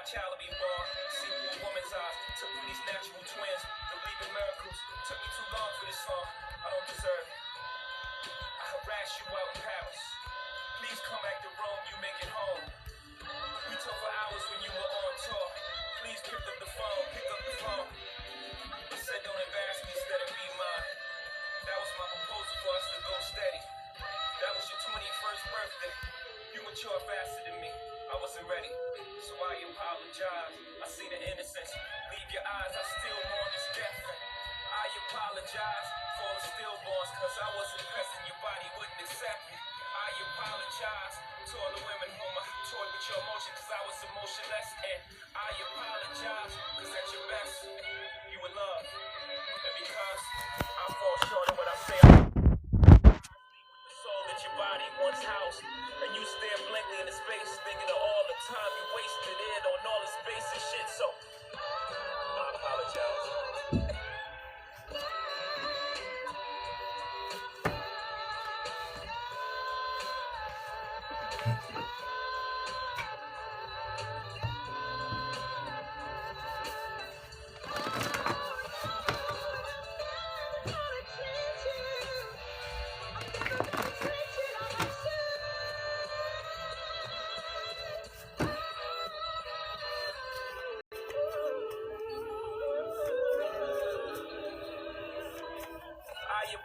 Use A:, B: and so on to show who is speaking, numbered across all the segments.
A: my child to be born. See through a woman's eyes. Took me these natural twins. Believe in miracles. Took me too long for this song. I don't deserve it. I harassed you out in Paris. Please come back to Rome. You make it home. We talked for hours when you were on tour. Please pick up the phone. Pick up the phone. I said don't embarrass me instead of be mine. That was my proposal for us to go steady. That was your 21st birthday. You matured faster than me. I wasn't ready, so I apologize. I see the innocence. Leave your eyes, I still mourn this death. I apologize for the stillborns, cause I wasn't present. Your body wouldn't accept me. I apologize to all the women whom I toyed with your emotion, cause I was emotionless. And I apologize, cause at your best, you were love. And because I fall short of what I say, soul that your body once housed, and you stare blankly into space, thinking of all the time you wasted it on all this basic shit. So I apologize.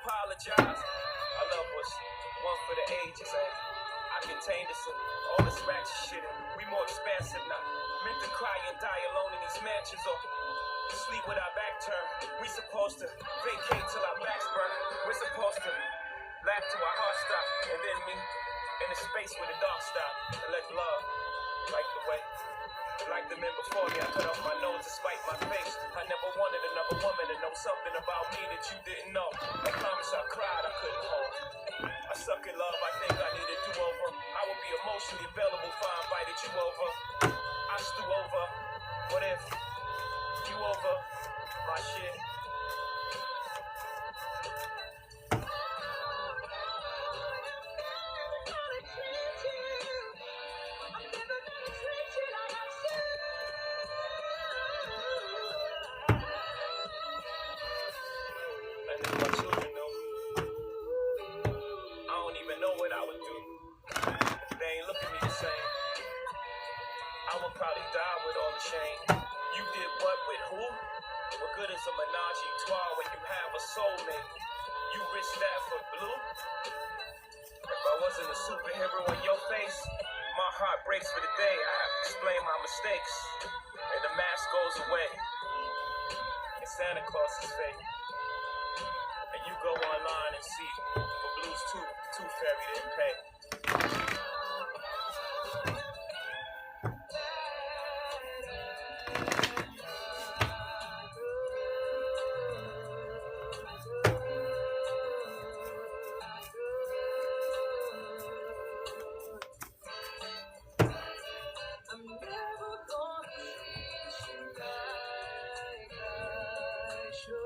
A: Apologize. Our love was one for the ages, and I contained us in all this ratchet shit, and we more expansive now. Meant to cry and die alone in these mansions, or sleep with our back turned. We supposed to vacate till our backs burn. We're supposed to laugh till our hearts stop, and then me in the space where the dark stop, and let love light the way. Like the men before me, I cut off my nose to spite my face. I never wanted another woman to know something about me that you didn't know. I promise I cried, I couldn't hold. I suck at love, I think I need a do-over. I would be emotionally available if I invited you over. I stew over. What if you over my shit? My children know. I don't even know what I would do. They ain't look at me the same. I would probably die with all the shame. You did what with who? What good is a menage a trois when you have a soulmate? You risk that for blue? If I wasn't a superhero in your face, my heart breaks for the day. I have to explain my mistakes, and the mask goes away, and Santa Claus is fake. And you go online and see for Blues Tooth Fairy didn't pay. I'm never gonna treat you like I should.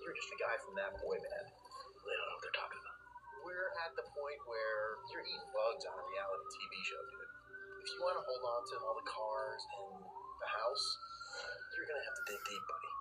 A: You're just a guy from that boy band. They don't know what they're talking about. We're at the point where you're eating bugs on a reality TV show, dude. If you want to hold on to all the cars and the house, you're going to have to dig deep, buddy.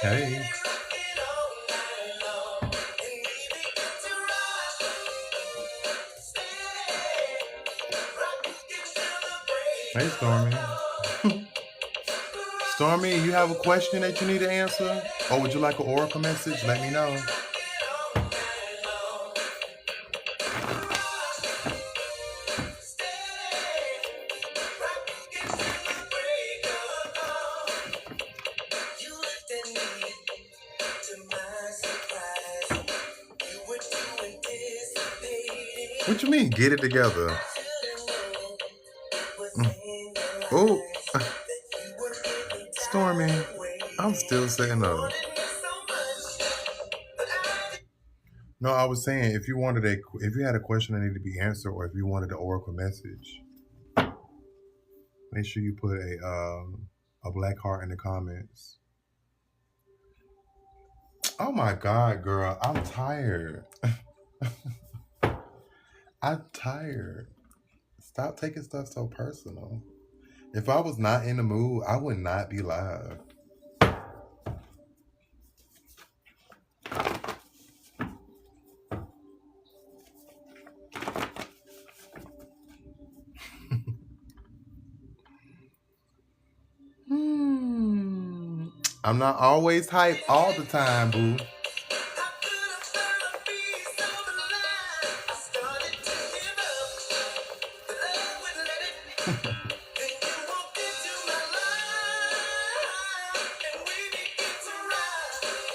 B: Hey. Hey, Stormy. Stormy, you have a question that you need to answer? Or would you like an oracle message? Let me know. What you mean, get it together? Oh, Stormy, I'm still saying no. No, I was saying if you had a question that needed to be answered, or if you wanted an oracle message, make sure you put a black heart in the comments. Oh my God, girl, I'm tired. I'm tired. Stop taking stuff so personal. If I was not in the mood, I would not be live. I'm not always hype all the time, boo.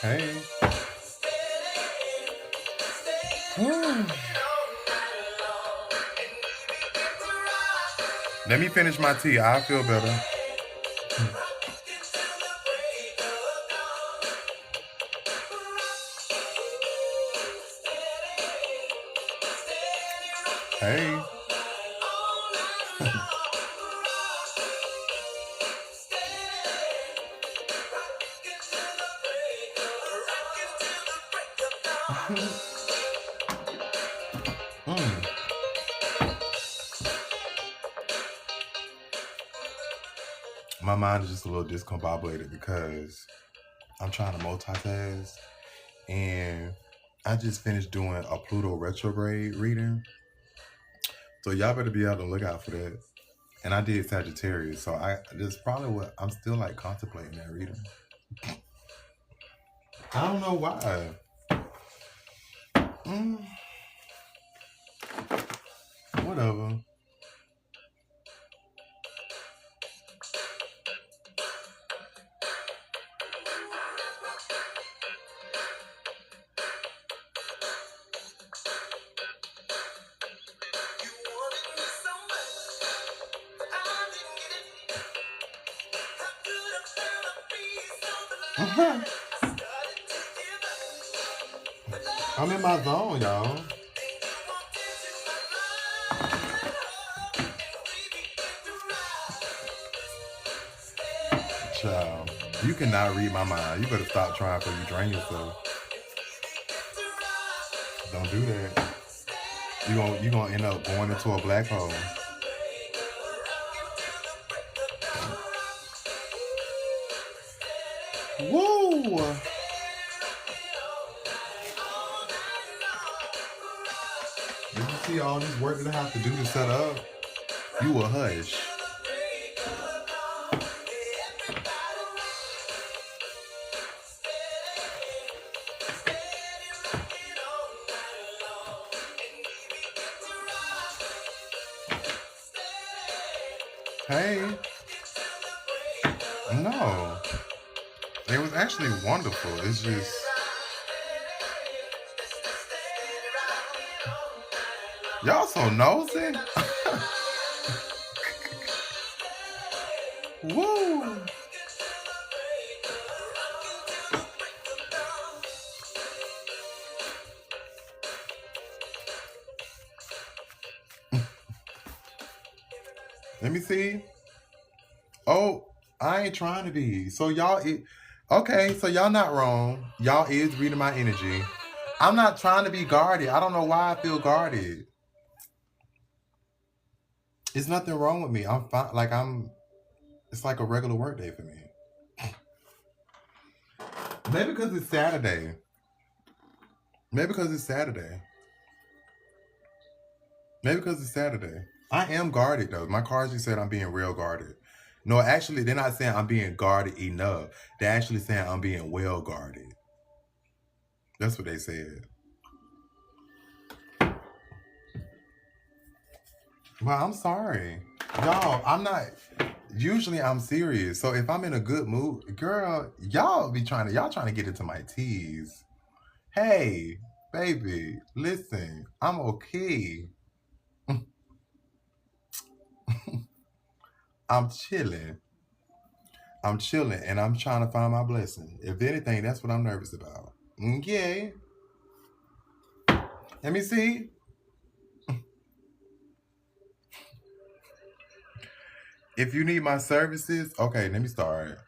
B: Hey. Let me finish my tea. I feel better. Hey. My mind is just a little discombobulated because I'm trying to multitask, and I just finished doing a Pluto retrograde reading. So y'all better be able to look out for that. And I did Sagittarius, so that's probably what I'm still like contemplating that reading. I don't know why. Whatever. I'm in my zone, y'all. Child, you cannot read my mind. You better stop trying before you drain yourself. Don't do that. You gonna end up going into a black hole. Woo! Did you see all this work that I have to do to set up? You a hush. Hey. No. It was actually wonderful. It's just... Y'all so nosy. Woo. Let me see. Oh, I ain't trying to be. So y'all... Okay, so y'all not wrong. Y'all is reading my energy. I'm not trying to be guarded. I don't know why I feel guarded. It's nothing wrong with me. I'm fine. Like, it's like a regular work day for me. Maybe because it's Saturday. Maybe because it's Saturday. Maybe because it's Saturday. I am guarded though. My cards just said I'm being real guarded. No, actually, they're not saying I'm being guarded enough. They're actually saying I'm being well guarded. That's what they said. Well, I'm sorry. Y'all, I'm not. Usually I'm serious. So if I'm in a good mood, girl, y'all trying to get into my teas. Hey, baby, listen, I'm okay. I'm chilling. I'm chilling and I'm trying to find my blessing. If anything, that's what I'm nervous about. Okay. Let me see. If you need my services, okay, let me start.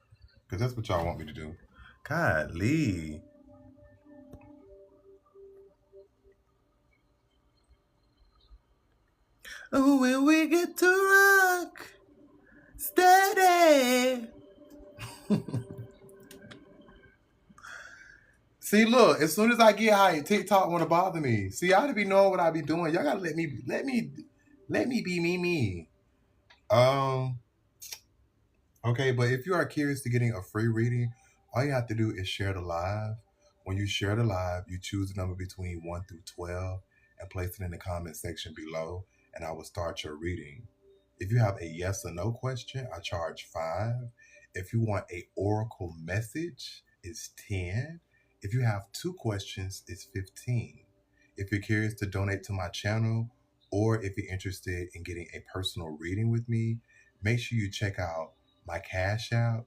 B: Because that's what y'all want me to do. God, Lee. Oh, when we get to rock, steady. See, look, as soon as I get hyped, TikTok wanna bother me. See, I ought to be knowing what I be doing. Y'all gotta let me be me. Um, okay, but if you are curious to getting a free reading, all you have to do is share the live. When you share the live, you choose a number between 1 through 12 and place it in the comment section below, and I will start your reading. If you have a yes or no question, I charge 5. If you want a oracle message, it's 10. If you have 2 questions, it's 15. If you're curious to donate to my channel, or if you're interested in getting a personal reading with me, make sure you check out my Cash App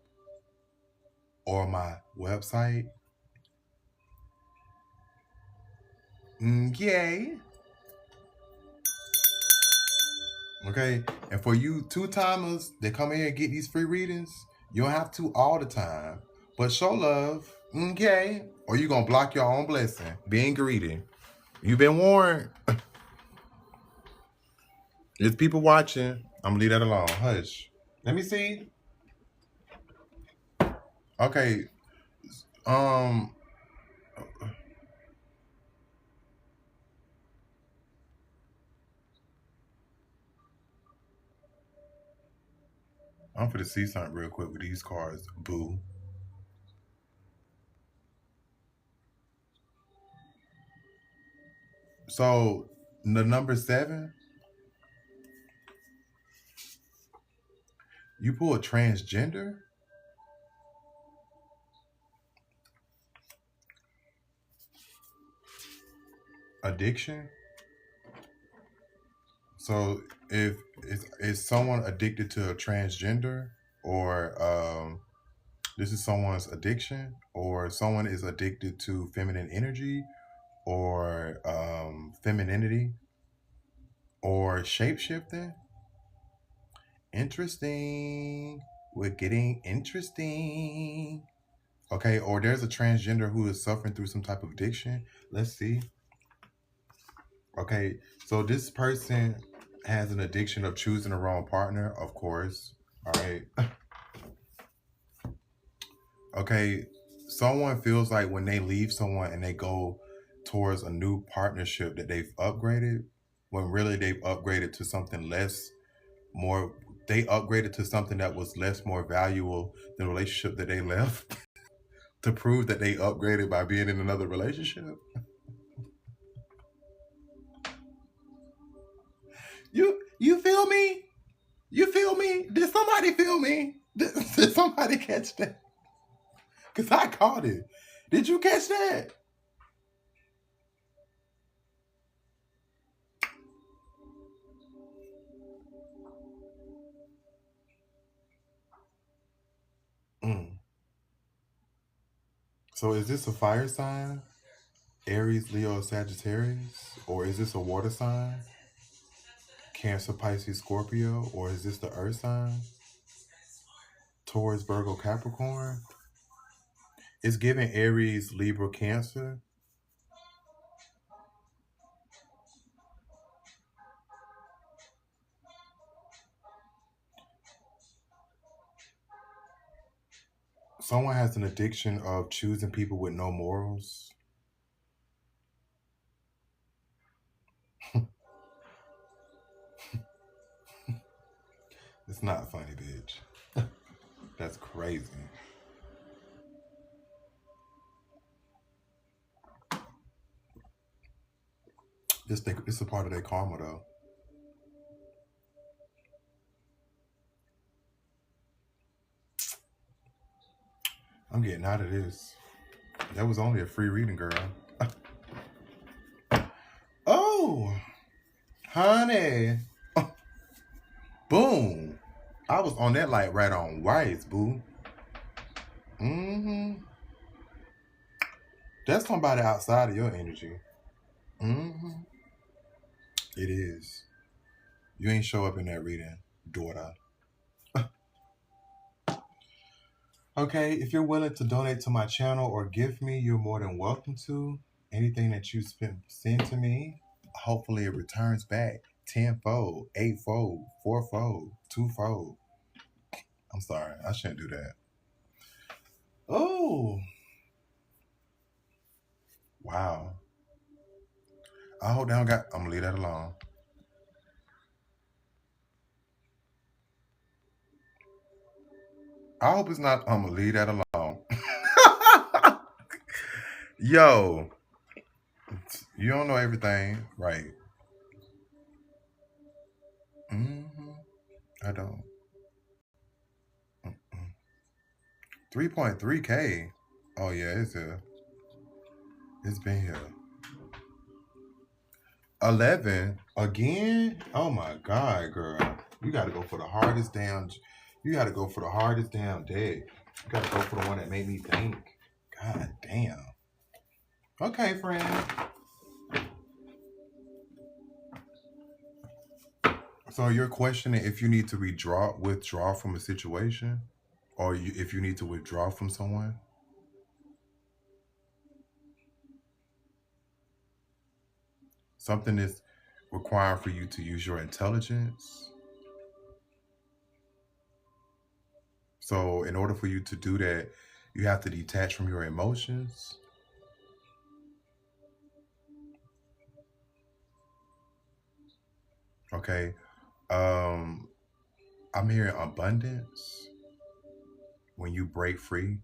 B: or my website. Yay. Okay. And for you 2-timers that come in here and get these free readings, you don't have to all the time. But show love. Okay. Or you gonna block your own blessing. Being greedy. You've been warned. There's people watching. I'm gonna leave that alone. Hush. Let me see. Okay. Um I'm gonna see something real quick with these cards. Boo. So the number 7, you pull a transgender addiction. So if is someone addicted to a transgender, or this is someone's addiction, or someone is addicted to feminine energy, or femininity, or shapeshifting. Interesting. We're getting interesting. Okay, or there's a transgender who is suffering through some type of addiction. Let's see. Okay, so this person has an addiction of choosing the wrong partner, of course. All right. Okay, someone feels like when they leave someone and they go towards a new partnership that they've upgraded, when really they've upgraded to something less, more, they upgraded to something that was less, more valuable than the relationship that they left to prove that they upgraded by being in another relationship. You feel me? You feel me? Did somebody feel me? Did somebody catch that? Because I caught it. Did you catch that? Mm. So is this a fire sign? Aries, Leo, Sagittarius? Or is this a water sign? Cancer, Pisces, Scorpio? Or is this the earth sign? Taurus, Virgo, Capricorn? It's giving Aries, Libra, Cancer. Someone has an addiction of choosing people with no morals. It's not funny, bitch. That's crazy. It's a part of their karma, though. I'm getting out of this. That was only a free reading, girl. Oh, honey. Boom. I was on that like right on whites, boo. Mm-hmm. That's somebody outside of your energy. Mm-hmm. It is. You ain't show up in that reading, daughter. Okay, if you're willing to donate to my channel or give me, you're more than welcome to. Anything that you send to me, hopefully it returns back tenfold, eightfold, fourfold, twofold. I'm sorry, I shouldn't do that. Oh, wow. I hope they don't got. I'm gonna leave that alone. I hope it's not. I'm gonna leave that alone. Yo, you don't know everything, right? Mm-hmm. I don't. 3.3K. Oh yeah, it's here. It's been here. 11 again. Oh my god, girl. You gotta go for the hardest damn. You gotta go for the hardest damn deck. You gotta go for the one that made me think. God damn. Okay, friend. So you're questioning if you need to withdraw from a situation, or if you need to withdraw from someone. Something is required for you to use your intelligence. So in order for you to do that, you have to detach from your emotions. Okay. I'm hearing abundance when you break free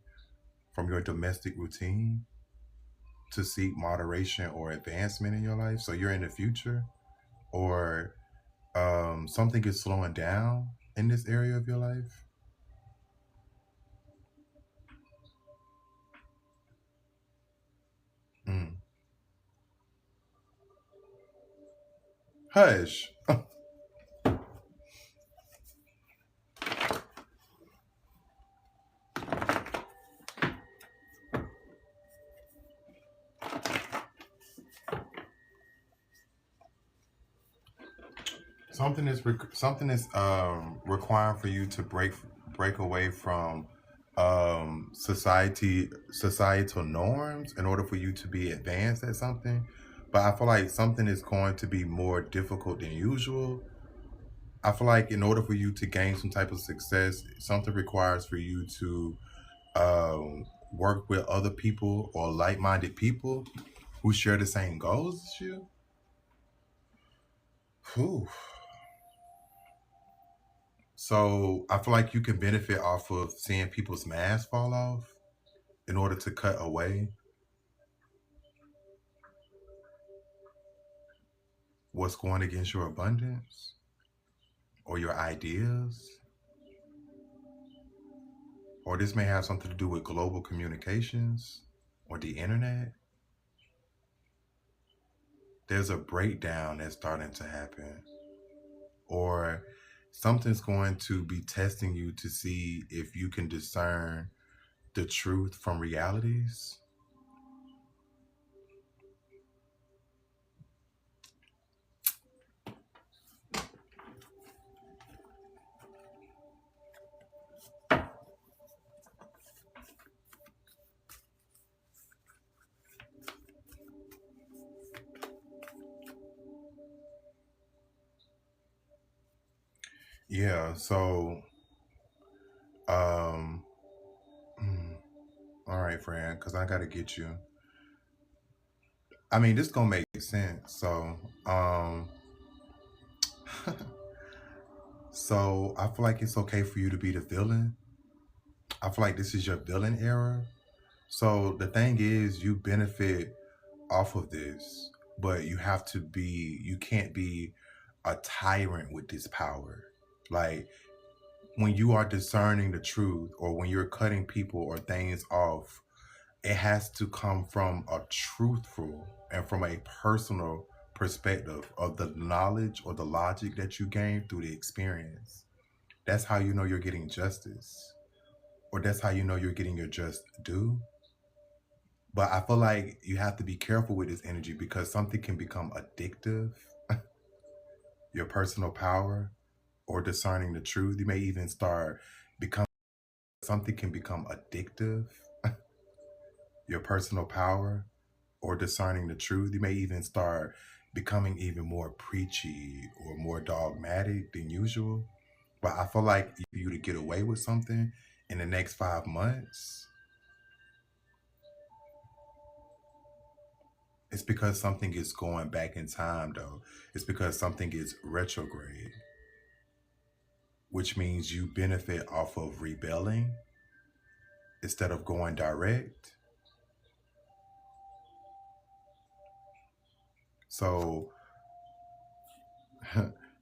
B: from your domestic routine to seek moderation or advancement in your life. So you're in the future, or something is slowing down in this area of your life. Mm. Hush. Something is requiring for you to break away from societal norms in order for you to be advanced at something. But I feel like something is going to be more difficult than usual. I feel like in order for you to gain some type of success, something requires for you to work with other people or like-minded people who share the same goals as you. Whew. So I feel like you can benefit off of seeing people's masks fall off in order to cut away what's going against your abundance or your ideas. Or this may have something to do with global communications or the internet. There's a breakdown that's starting to happen. Or something's going to be testing you to see if you can discern the truth from realities. Yeah, so um All right, friend, because I got to get you. I mean, this going to make sense. Um, so I feel like it's okay for you to be the villain. I feel like this is your villain era. So the thing is, you benefit off of this, but you can't be a tyrant with this power. Like when you are discerning the truth or when you're cutting people or things off, it has to come from a truthful and from a personal perspective of the knowledge or the logic that you gain through the experience. That's how you know you're getting justice, or that's how you know you're getting your just due. But I feel like you have to be careful with this energy because something can become addictive, your personal power, or discerning the truth. You may even start become something can become addictive, your personal power, or discerning the truth. You may even start becoming even more preachy or more dogmatic than usual. But I feel like for you to get away with something in the next 5 months, it's because something is going back in time, though. It's because something is retrograde, which means you benefit off of rebelling instead of going direct. So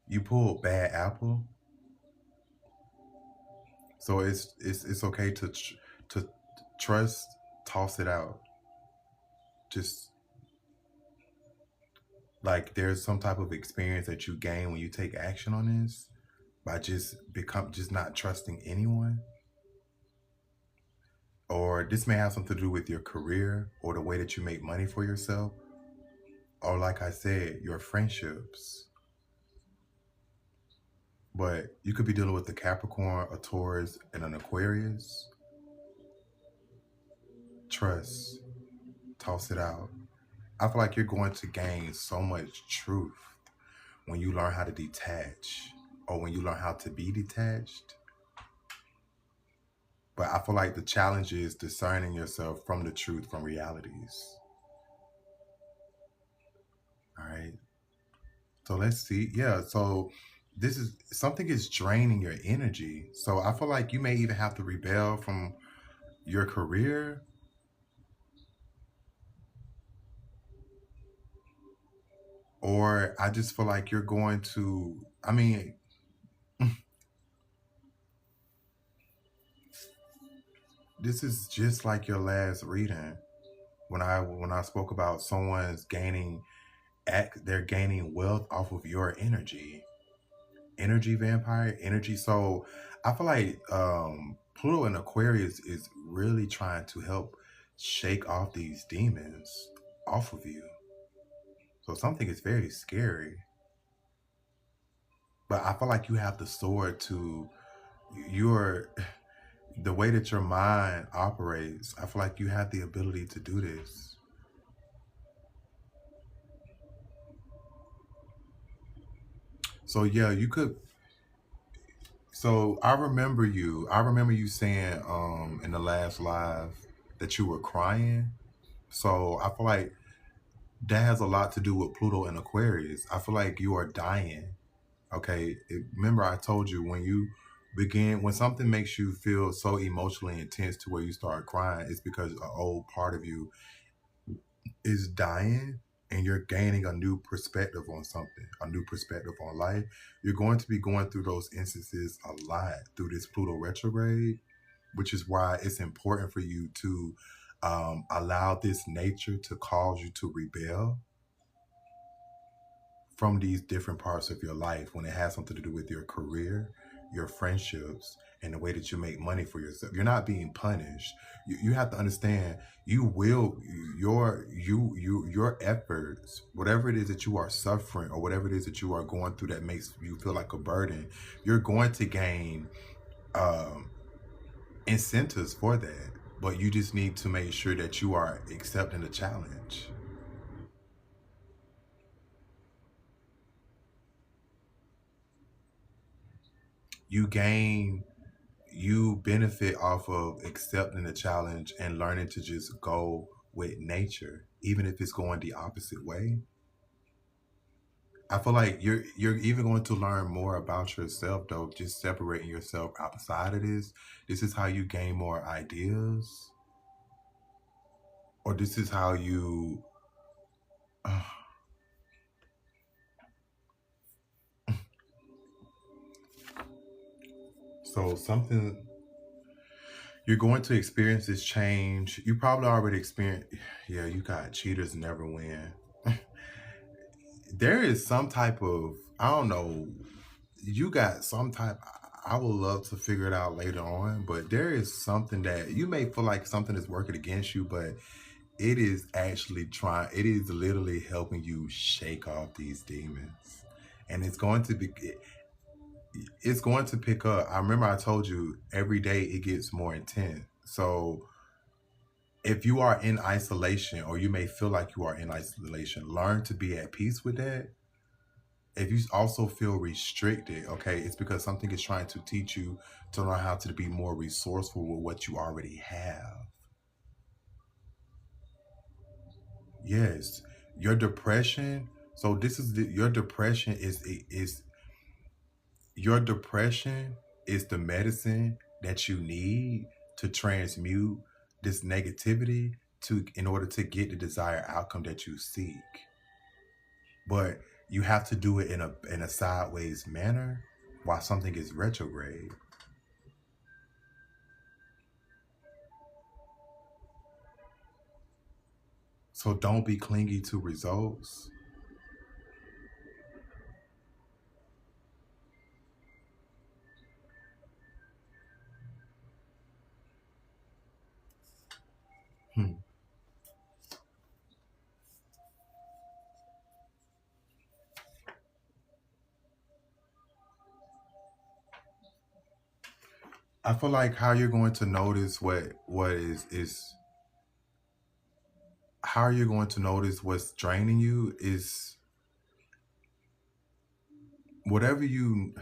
B: you pulled bad apple. So it's okay to trust, toss it out. Just like there's some type of experience that you gain when you take action on this by just not trusting anyone. Or this may have something to do with your career or the way that you make money for yourself. Or like I said, your friendships. But you could be dealing with the Capricorn, a Taurus, and an Aquarius. Trust, toss it out. I feel like you're going to gain so much truth when you learn how to detach or when you learn how to be detached. But I feel like the challenge is discerning yourself from the truth, from realities. All right. So let's see. Yeah. So this is something is draining your energy. So I feel like you may even have to rebel from your career, or I just feel like you're going to, I mean, this is just like your last reading when I spoke about someone's they're gaining wealth off of your energy vampire energy. So I feel like Pluto in Aquarius is really trying to help shake off these demons off of you. So something is very scary, but I feel like you have the sword to your the way that your mind operates. I feel like you have the ability to do this. So yeah, you could. So I remember you saying in the last live that you were crying. So I feel like that has a lot to do with Pluto and Aquarius. I feel like you are dying. Okay. Remember I told you when something makes you feel so emotionally intense to where you start crying, it's because an old part of you is dying and you're gaining a new perspective on something, a new perspective on life. You're going to be going through those instances a lot through this Pluto retrograde, which is why it's important for you to allow this nature to cause you to rebel from these different parts of your life when it has something to do with your career, your friendships, and the way that you make money for yourself. You're not being punished. You have to understand you will your efforts, whatever it is that you are suffering or whatever it is that you are going through that makes you feel like a burden, you're going to gain um, incentives for that. But you just need to make sure that you are accepting the challenge. You gain you benefit off of accepting the challenge and learning to just go with nature, even if it's going the opposite way. I feel like you're even going to learn more about yourself though, just separating yourself outside of this. This is how you gain more ideas, or this is how you. So something you're going to experience this change. You probably already experienced. Yeah, you got cheaters never win. There is some type of, I don't know, you got some type, I would love to figure it out later on, but there is something that you may feel like something is working against you, but it is actually it is literally helping you shake off these demons. And it's going to pick up. I remember I told you every day it gets more intense. So if you are in isolation, or you may feel like you are in isolation, learn to be at peace with that. If you also feel restricted, okay, it's because something is trying to teach you to learn how to be more resourceful with what you already have. Yes, your depression. So this is your depression is your depression is the medicine that you need to transmute this negativity to in order to get the desired outcome that you seek. But you have to do it in a sideways manner while something is retrograde. So don't be clingy to results. Hmm. I feel like how you're going to notice what is how you're going to notice what's draining you is whatever you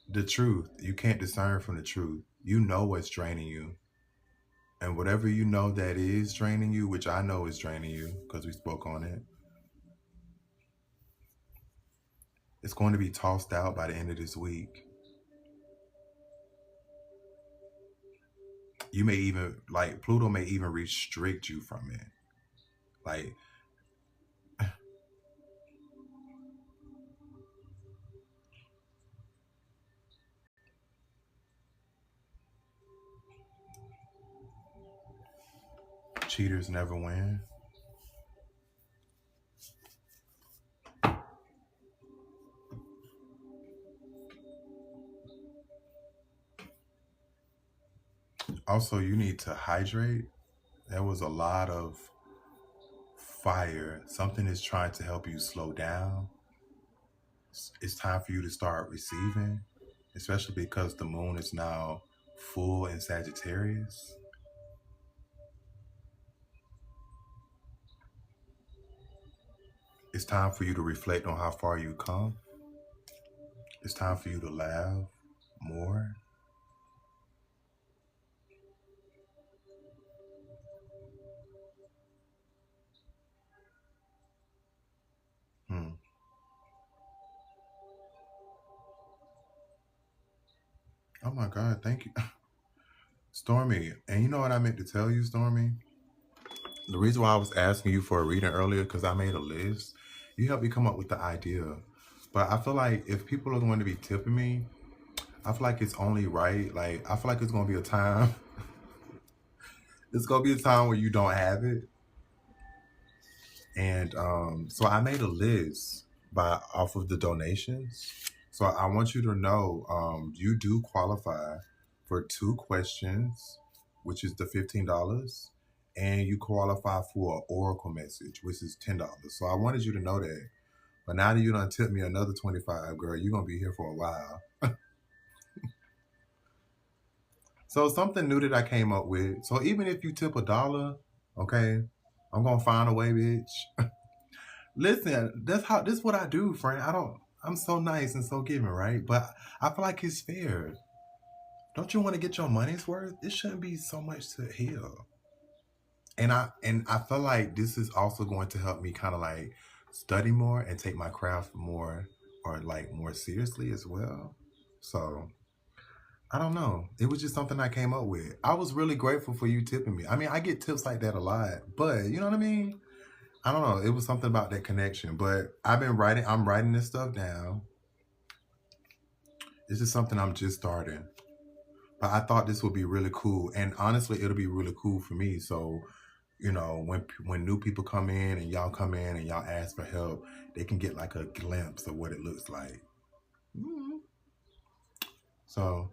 B: the truth. You can't discern from the truth. You know what's draining you. And whatever you know that is draining you, which I know is draining you because we spoke on it, it's going to be tossed out by the end of this week. You may even, like, Pluto may even restrict you from it. Like, cheaters never win. Also, you need to hydrate. There was a lot of fire. Something is trying to help you slow down. It's time for you to start receiving, especially because the moon is now full in Sagittarius. It's time for you to reflect on how far you come. It's time for you to laugh more. Hmm. Oh my God, thank you. Stormy, and you know what I meant to tell you, Stormy? The reason why I was asking you for a reading earlier, because I made a list. You helped me come up with the idea. But I feel like if people are going to be tipping me, I feel like it's only right. Like, I feel like it's going to be a time. It's going to be a time where you don't have it. And so I made a list off of the donations. So I want you to know you do qualify for 2 questions, which is the $15, and you qualify for an oracle message, which is $10. So I wanted you to know that. But now that you done tip me another 25, girl, you're gonna be here for a while. So something new that I came up with. So even if you tip $1, okay, I'm gonna find a way, bitch. Listen, this what I do, friend. I'm so nice and so giving, right? But I feel like it's fair. Don't you want to get your money's worth? It shouldn't be so much to heal. And I feel like this is also going to help me kind of like study more and take my craft more or like more seriously as well. So I don't know. It was just something I came up with. I was really grateful for you tipping me. I mean, I get tips like that a lot, but you know what I mean? I don't know. It was something about that connection. But I'm writing this stuff down. This is something I'm just starting. But I thought this would be really cool. And honestly, it'll be really cool for me. So, you know, when new people come in and y'all come in and y'all ask for help, they can get like a glimpse of what it looks like. Mm-hmm. So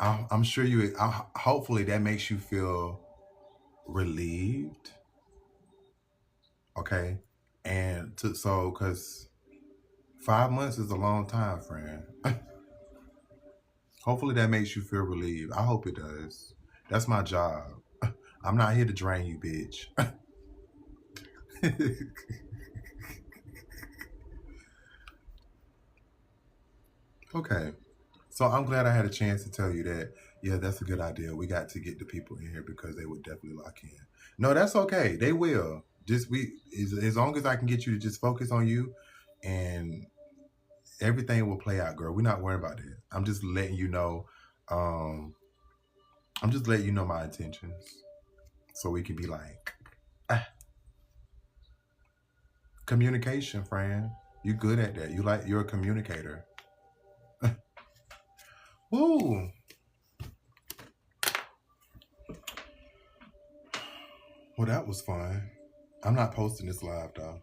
B: I'm sure hopefully that makes you feel relieved. Okay. And because 5 months is a long time, friend. Hopefully that makes you feel relieved. I hope it does. That's my job. I'm not here to drain you, bitch. Okay. So I'm glad I had a chance to tell you that, yeah, that's a good idea. We got to get the people in here because they would definitely lock in. No, that's okay. They will. As long as I can get you to just focus on you and everything will play out, girl. We're not worried about that. I'm just letting you know, my intentions. So we can be like, communication, friend. You good at that. You're a communicator. Woo. Well, that was fun. I'm not posting this live though.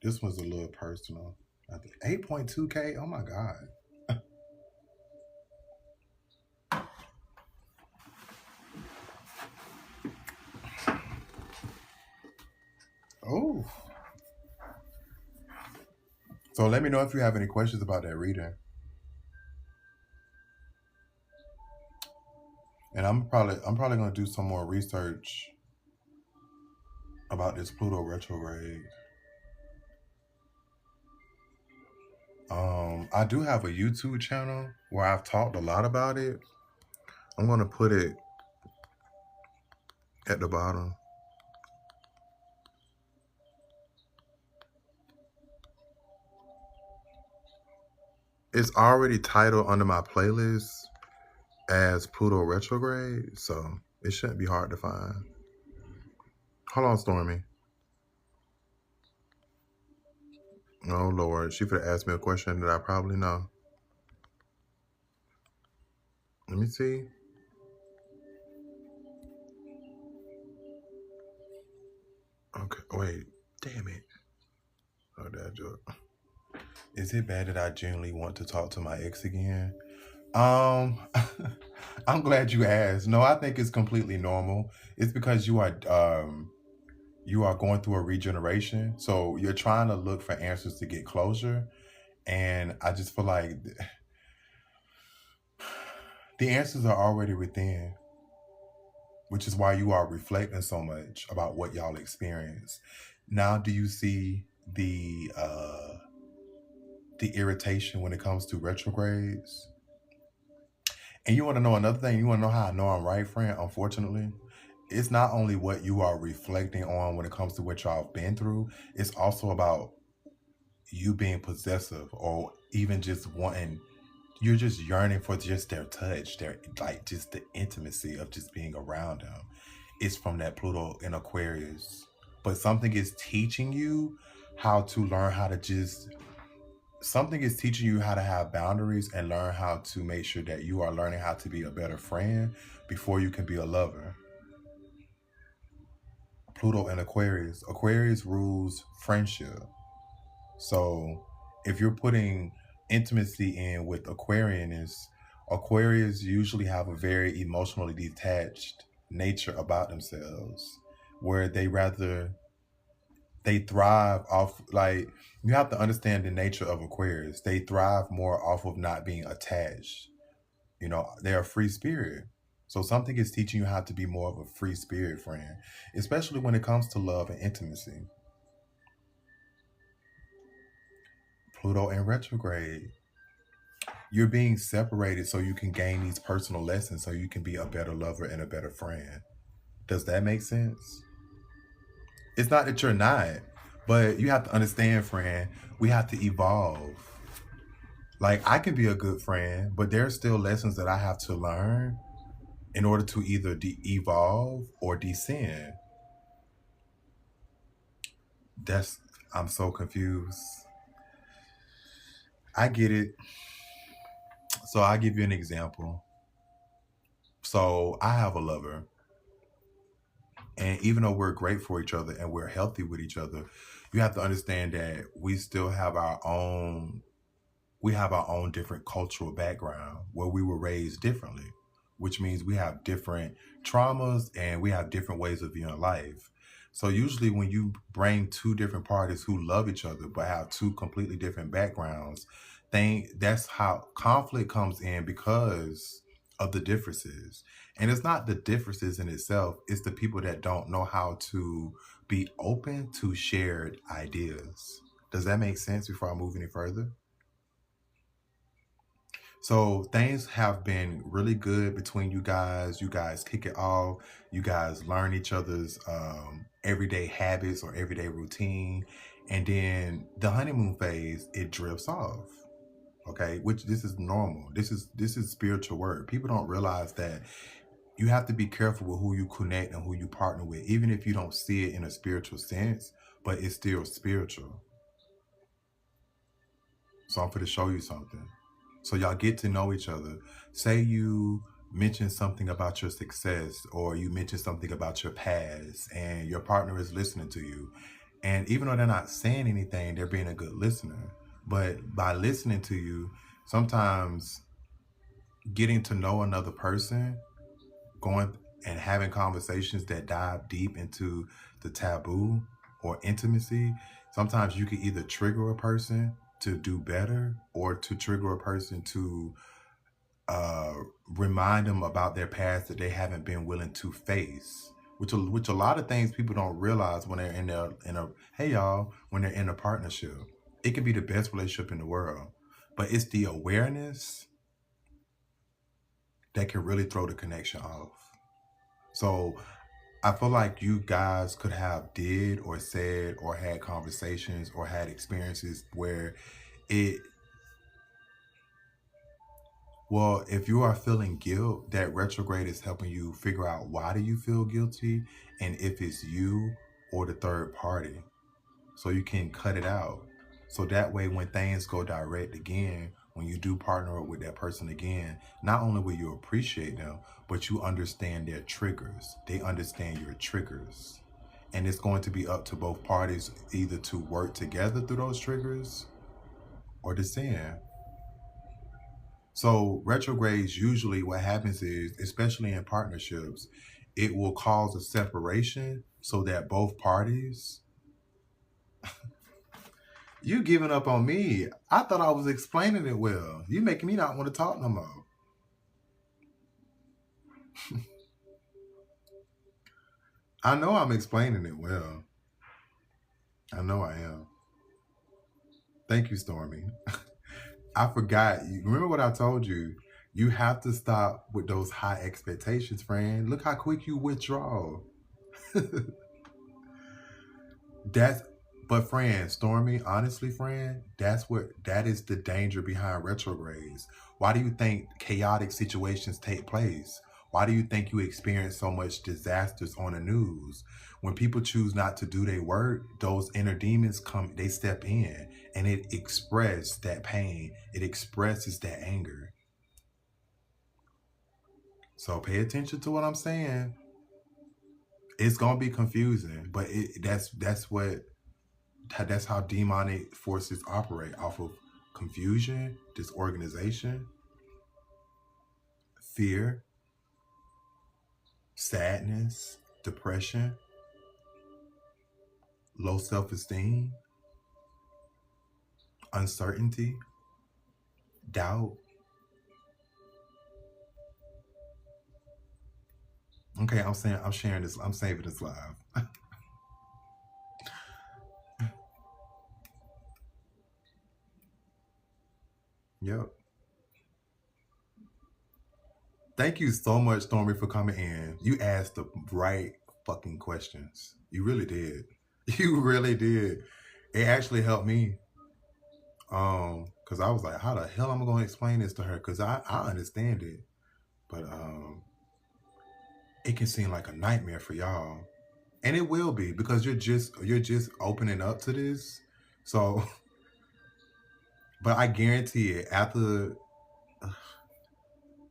B: This one's a little personal. I think 8.2K. Oh my God. Oh. So let me know if you have any questions about that reading. And I'm probably gonna do some more research about this Pluto retrograde. I do have a YouTube channel where I've talked a lot about it. I'm gonna put it at the bottom. It's already titled under my playlist as Pluto retrograde, so it shouldn't be hard to find. Hold on, Stormy. Oh Lord, she could ask me a question that I probably know. Let me see. Okay, wait. Damn it. Oh, that joke. Is it bad that I genuinely want to talk to my ex again? I'm glad you asked. No, I think it's completely normal. It's because you are going through a regeneration. So you're trying to look for answers to get closure. And I just feel like the answers are already within, which is why you are reflecting so much about what y'all experience. Now, do you see the irritation when it comes to retrogrades? And you want to know another thing? You want to know how I know I'm right, friend? Unfortunately, it's not only what you are reflecting on when it comes to what y'all have been through, it's also about you being possessive or even just wanting, you're just yearning for just their touch, their like just the intimacy of just being around them. It's from that Pluto in Aquarius. But something is teaching you how to learn how to something is teaching you how to have boundaries and learn how to make sure that you are learning how to be a better friend before you can be a lover. Pluto and Aquarius. Aquarius rules friendship. So if you're putting intimacy in with Aquarians usually have a very emotionally detached nature about themselves, where they thrive off, like, you have to understand the nature of Aquarius. They thrive more off of not being attached. You know, they're a free spirit. So something is teaching you how to be more of a free spirit, friend, especially when it comes to love and intimacy. Pluto in retrograde. You're being separated so you can gain these personal lessons so you can be a better lover and a better friend. Does that make sense? It's not that you're not, but you have to understand, friend, we have to evolve. Like, I can be a good friend, but there's still lessons that I have to learn in order to either evolve or descend. I'm so confused. I get it. So I'll give you an example. So I have a lover, and even though we're great for each other and we're healthy with each other, you have to understand that we have our own different cultural background where we were raised differently, which means we have different traumas and we have different ways of viewing life. So usually when you bring two different parties who love each other but have two completely different backgrounds, that's how conflict comes in, because of the differences. And it's not the differences in itself, it's the people that don't know how to be open to shared ideas. Does that make sense before I move any further? So things have been really good between you guys. You guys kick it off. You guys learn each other's everyday habits or everyday routine. And then the honeymoon phase, it drifts off. Okay, which this is normal. This is spiritual work. People don't realize that you have to be careful with who you connect and who you partner with, even if you don't see it in a spiritual sense, but it's still spiritual. So I'm going to show you something. So y'all get to know each other. Say you mention something about your success, or you mention something about your past, and your partner is listening to you. And even though they're not saying anything, they're being a good listener. But by listening to you, sometimes getting to know another person, going and having conversations that dive deep into the taboo or intimacy, sometimes you can either trigger a person to do better or to trigger a person to uh, remind them about their past that they haven't been willing to face. Which a lot of things people don't realize when they're when they're in a partnership. It can be the best relationship in the world, but it's the awareness that can really throw the connection off. So I feel like you guys could have did or said or had conversations or had experiences where it well, if you are feeling guilt, that retrograde is helping you figure out why do you feel guilty and if it's you or the third party. So you can cut it out. So that way when things go direct again, when you do partner up with that person again, not only will you appreciate them, but you understand their triggers. They understand your triggers. And it's going to be up to both parties either to work together through those triggers or to sin. So retrogrades, usually what happens is, especially in partnerships, it will cause a separation so that both parties, you giving up on me. I thought I was explaining it well. You making me not want to talk no more. I know I'm explaining it well. I know I am. Thank you, Stormy. I forgot. You remember what I told you? You have to stop with those high expectations, friend. Look how quick you withdraw. That's but friend, Stormy, honestly, friend, that is the danger behind retrogrades. Why do you think chaotic situations take place? Why do you think you experience so much disasters on the news? When people choose not to do their work, those inner demons come, they step in, and it expresses that pain. It expresses that anger. So pay attention to what I'm saying. It's gonna be confusing, but that's how demonic forces operate, off of confusion, disorganization, fear, sadness, depression, low self-esteem, uncertainty, doubt. Okay, I'm sharing this, I'm saving this live. Yep. Thank you so much, Stormy, for coming in. You asked the right fucking questions. You really did. You really did. It actually helped me. Because I was like, how the hell am I gonna explain this to her? Because I understand it. But it can seem like a nightmare for y'all. And it will be because you're just opening up to this. So but I guarantee it, after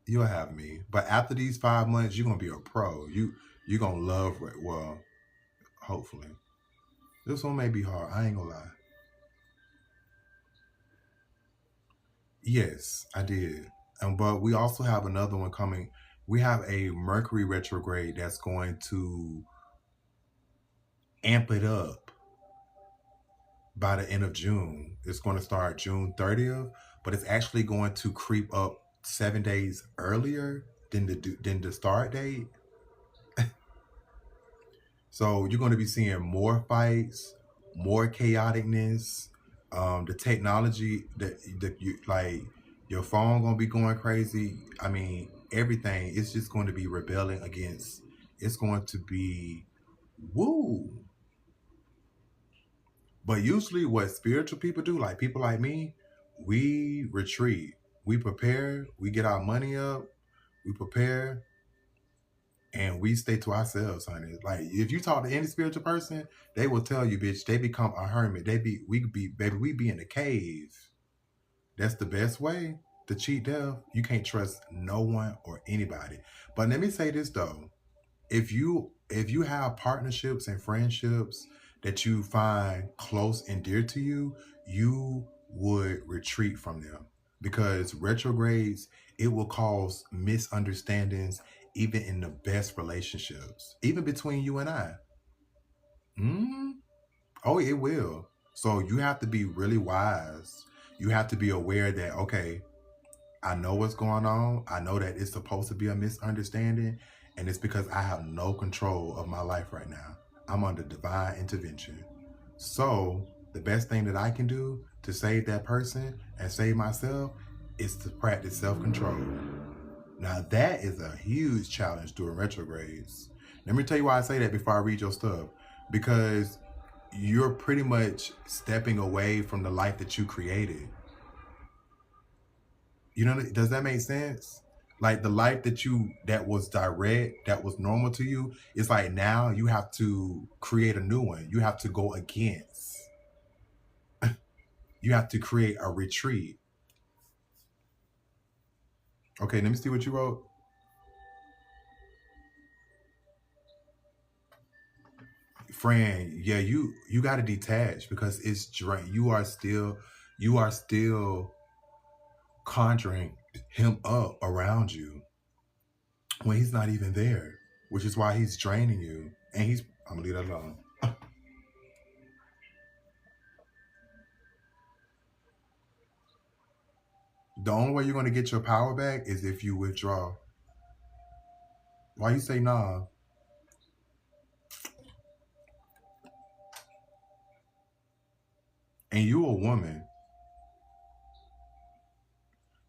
B: you'll have me. But after these 5 months, you're gonna be a pro. You're gonna love it. Well, hopefully. This one may be hard. I ain't gonna lie. Yes, I did. But we also have another one coming. We have a Mercury retrograde that's going to amp it up by the end of June. It's going to start June 30th, but it's actually going to creep up 7 days earlier than the start date. So you're going to be seeing more fights, more chaoticness. The technology that you like, your phone gonna be going crazy. I mean, everything. It's just going to be rebelling against. It's going to be woo. But usually, what spiritual people do, like people like me, we retreat, we prepare, we get our money up, we prepare, and we stay to ourselves, honey. Like if you talk to any spiritual person, they will tell you, bitch, they become a hermit. We be in the cave. That's the best way to cheat death. You can't trust no one or anybody. But let me say this though. If you have partnerships and friendships that you find close and dear to you, you would retreat from them. Because retrogrades, it will cause misunderstandings even in the best relationships, even between you and I. Oh, it will. So you have to be really wise. You have to be aware that, okay, I know what's going on. I know that it's supposed to be a misunderstanding, and it's because I have no control of my life right now. I'm under divine intervention. So the best thing that I can do to save that person and save myself is to practice self-control. Now that is a huge challenge during retrogrades. Let me tell you why I say that before I read your stuff. Because you're pretty much stepping away from the life that you created. You know, does that make sense? Like the life that was direct, that was normal to you, it's like now you have to create a new one. You have to go against. You have to create a retreat. Okay, let me see what you wrote. Friend, yeah, you got to detach because it's drain. You are still conjuring him up around you when he's not even there, which is why he's draining you. And I'm gonna leave that alone. The only way you're gonna get your power back is if you withdraw. Why you say nah? And you a woman.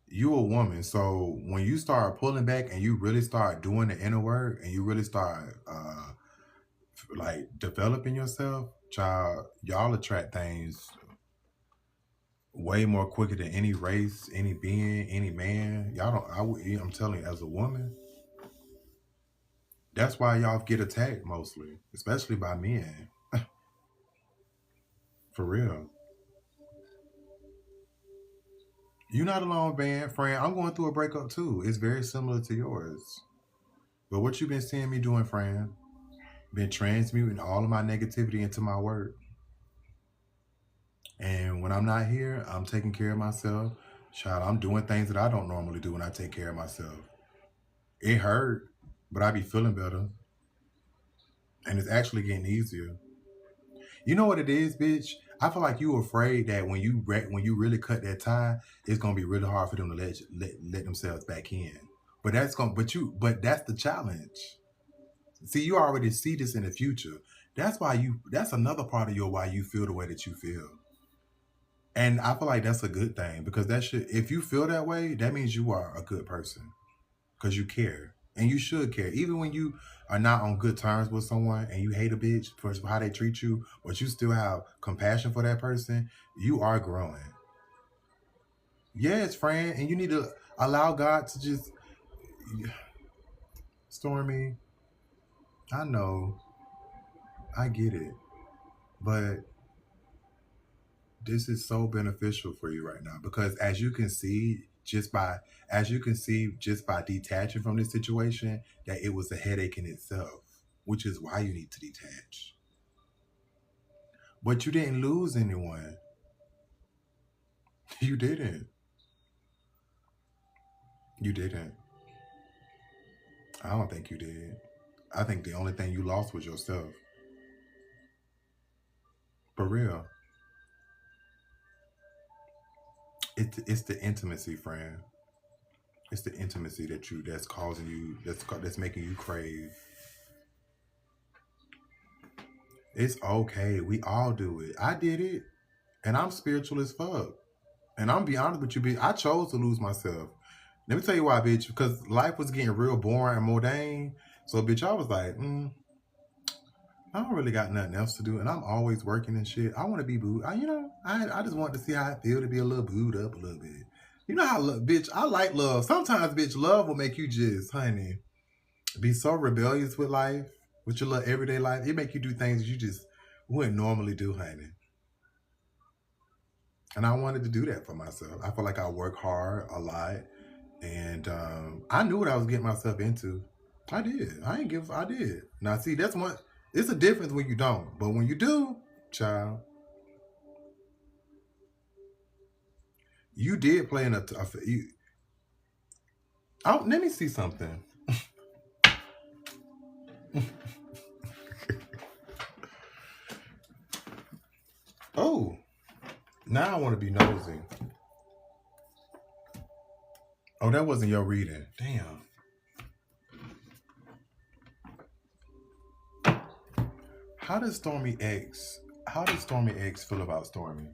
B: You a woman. So when you start pulling back and you really start doing the inner work and you really start like developing yourself, child, y'all attract things way more quicker than any race, any being, any man. Y'all don't. I'm telling you, as a woman, that's why y'all get attacked mostly, especially by men. For real. You're not alone, friend. I'm going through a breakup too. It's very similar to yours. But what you've been seeing me doing, friend, been transmuting all of my negativity into my work. And when I'm not here, I'm taking care of myself. Child, I'm doing things that I don't normally do when I take care of myself. It hurt, but I be feeling better. And it's actually getting easier. You know what it is, bitch? I feel like you afraid that when you really cut that tie, it's gonna be really hard for them to let themselves back in. But that's the challenge. See, you already see this in the future. That's another part of why you feel the way that you feel. And I feel like that's a good thing because if you feel that way, that means you are a good person. because you care. And you should care. Even when you are not on good terms with someone and you hate a bitch for how they treat you, but you still have compassion for that person, you are growing. Yes, friend. And you need to allow God to just... Stormy, I know. I get it. But this is so beneficial for you right now because as you can see just by detaching from this situation that it was a headache in itself, which is why you need to detach. But you didn't lose anyone. You didn't. You didn't. I don't think you did. I think the only thing you lost was yourself. For real. It's the intimacy, friend. It's the intimacy that's causing you, that's making you crave. It's okay. We all do it. I did it. And I'm spiritual as fuck. And I'm be honest with you, bitch. I chose to lose myself. Let me tell you why, bitch. Because life was getting real boring and mundane. So, bitch, I was like, I don't really got nothing else to do. And I'm always working and shit. I want to be booed. I just want to see how it feel to be a little booed up a little bit. You know how, bitch, I like love. Sometimes, bitch, love will make you just, honey, be so rebellious with life, with your little everyday life. It make you do things you just wouldn't normally do, honey. And I wanted to do that for myself. I feel like I work hard a lot. And I knew what I was getting myself into. I did. I did. Now, see, that's one. It's a difference when you don't. But when you do, child, you did play in let me see something. Oh, now I want to be nosy. Oh, that wasn't your reading. Damn. How does Stormy X feel about Stormy?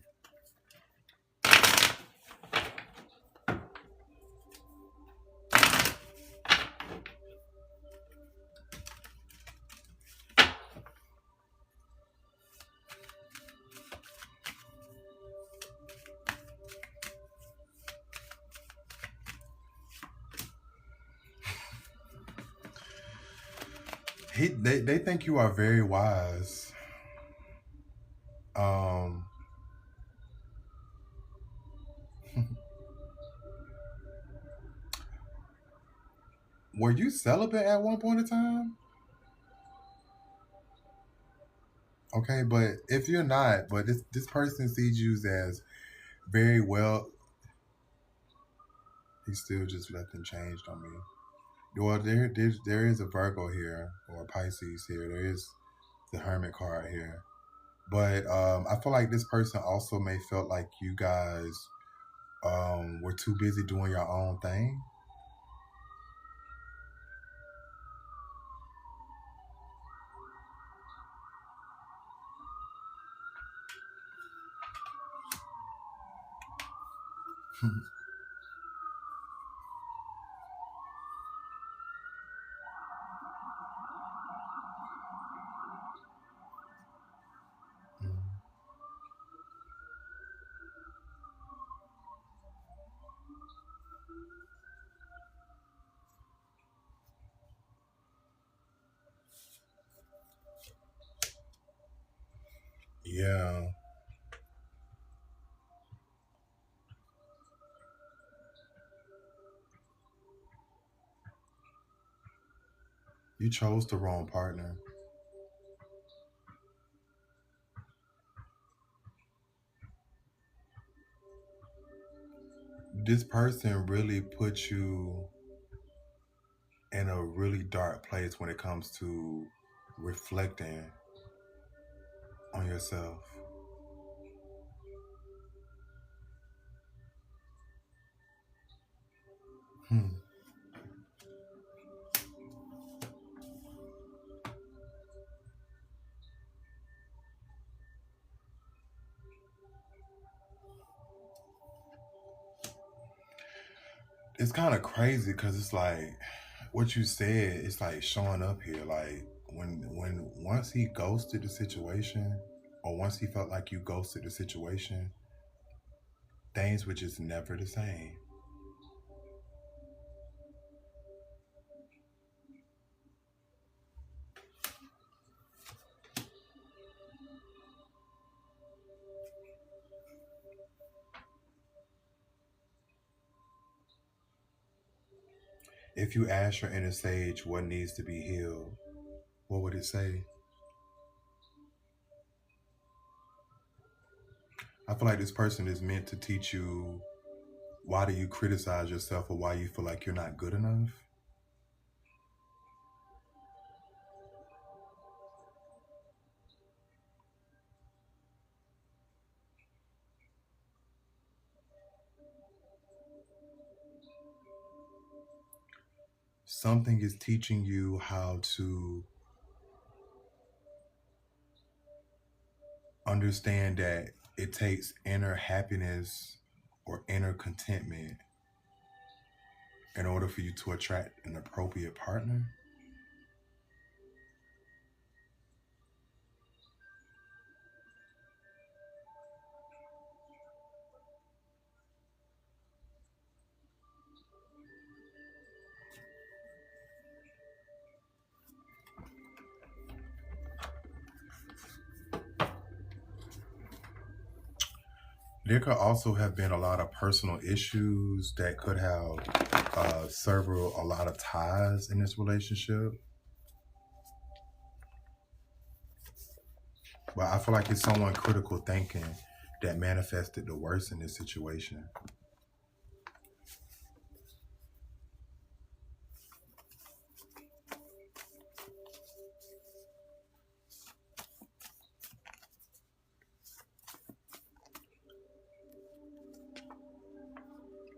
B: They think you are very wise. Were you celibate at one point in time? Okay, but if you're not, but this person sees you as very well. He still just left and changed on me. Well, there is a Virgo here or a Pisces here. There is the Hermit card here, but I feel like this person also may felt like you guys were too busy doing your own thing. Yeah, you chose the wrong partner. This person really put you in a really dark place when it comes to reflecting on yourself. it's kind of crazy because it's like what you said. It's like showing up here. Like when once he ghosted the situation, or once he felt like you ghosted the situation, things were just never the same. If you ask your inner sage what needs to be healed, what would it say? I feel like this person is meant to teach you, why do you criticize yourself, or why you feel like you're not good enough? Something is teaching you how to understand that it takes inner happiness or inner contentment in order for you to attract an appropriate partner. There could also have been a lot of personal issues that could have severed a lot of ties in this relationship. But I feel like it's someone critical thinking that manifested the worst in this situation.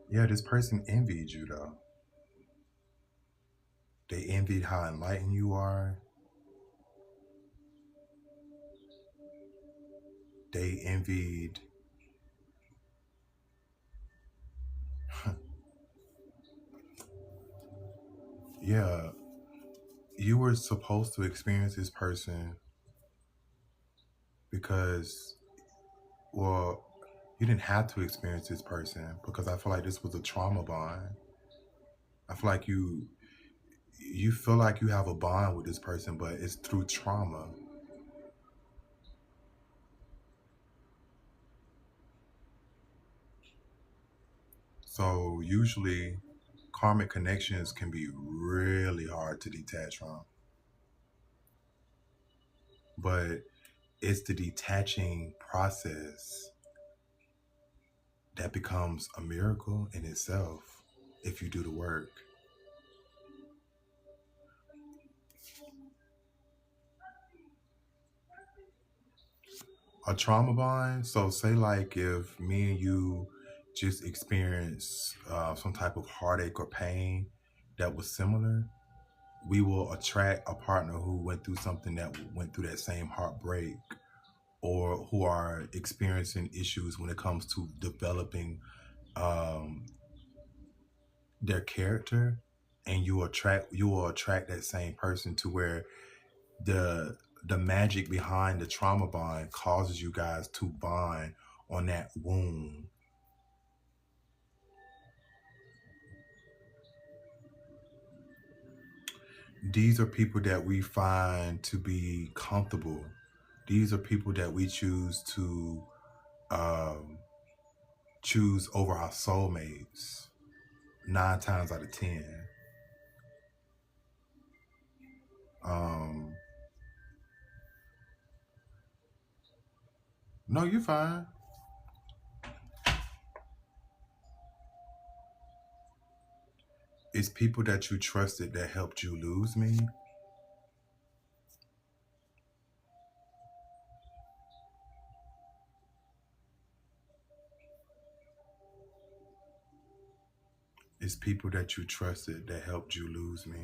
B: Yeah, this person envied you though. They envied how enlightened you are. They envied yeah, you were supposed to experience this person because, well, you didn't have to experience this person because I feel like this was a trauma bond. I feel like you feel like you have a bond with this person, but it's through trauma. So usually karmic connections can be really hard to detach from. But it's the detaching process that becomes a miracle in itself if you do the work. A trauma bond, so say like if me and you just experience some type of heartache or pain that was similar, we will attract a partner who went through something that went through that same heartbreak, or who are experiencing issues when it comes to developing um, their character, and you will attract that same person to where the the magic behind the trauma bond causes you guys to bond on that wound. These are people that we find to be comfortable. These are people that we um, choose over our soulmates 9 times out of 10. Um, no, you're fine. It's people that you trusted that helped you lose me. It's people that you trusted that helped you lose me.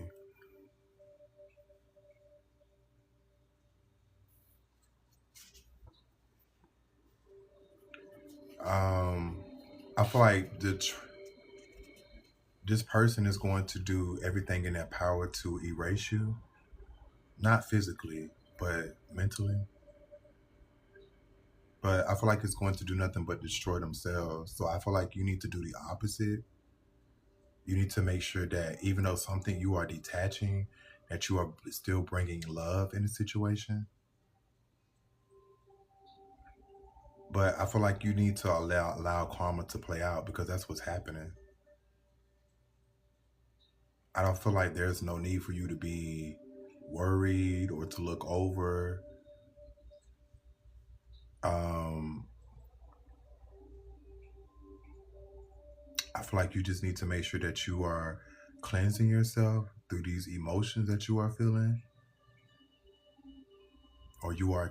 B: I feel like this person is going to do everything in their power to erase you, not physically, but mentally. But I feel like it's going to do nothing but destroy themselves. So I feel like you need to do the opposite. You need to make sure that even though something you are detaching, that you are still bringing love in the situation. But I feel like you need to allow karma to play out, because that's what's happening. I don't feel like there's no need for you to be worried or to look over. I feel like you just need to make sure that you are cleansing yourself through these emotions that you are feeling, or you are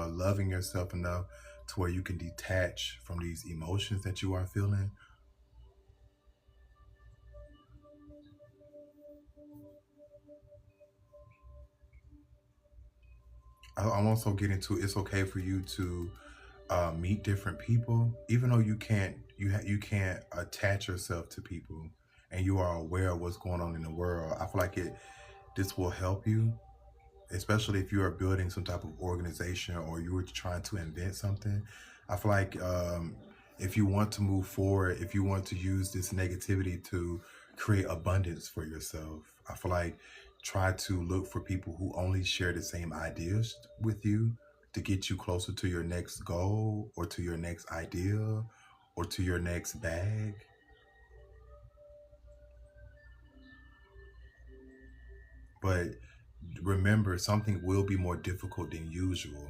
B: loving yourself enough to where you can detach from these emotions that you are feeling. I'm also getting to, it's okay for you to meet different people, even though you can't attach yourself to people, and you are aware of what's going on in the world. I feel like this will help you, especially if you are building some type of organization or you were trying to invent something. I feel like if you want to move forward, if you want to use this negativity to create abundance for yourself, I feel like try to look for people who only share the same ideas with you to get you closer to your next goal or to your next idea or to your next bag. But remember, something will be more difficult than usual,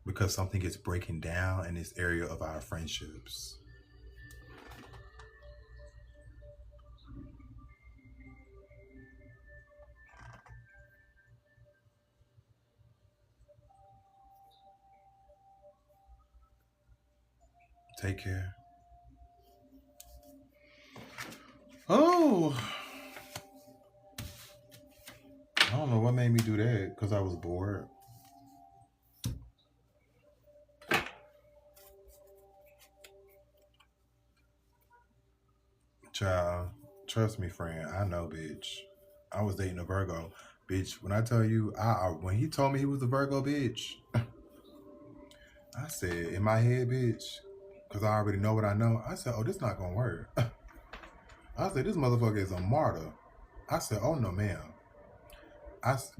B: because something is breaking down in this area of our friendships. Take care. Oh, I don't know what made me do that, because I was bored. Child, trust me, friend. I know, bitch. I was dating a Virgo. Bitch, when I tell you, when he told me he was a Virgo, bitch, I said, in my head, bitch, because I already know what I know, I said, oh, this not going to work. I said, this motherfucker is a martyr. I said, oh, no, ma'am.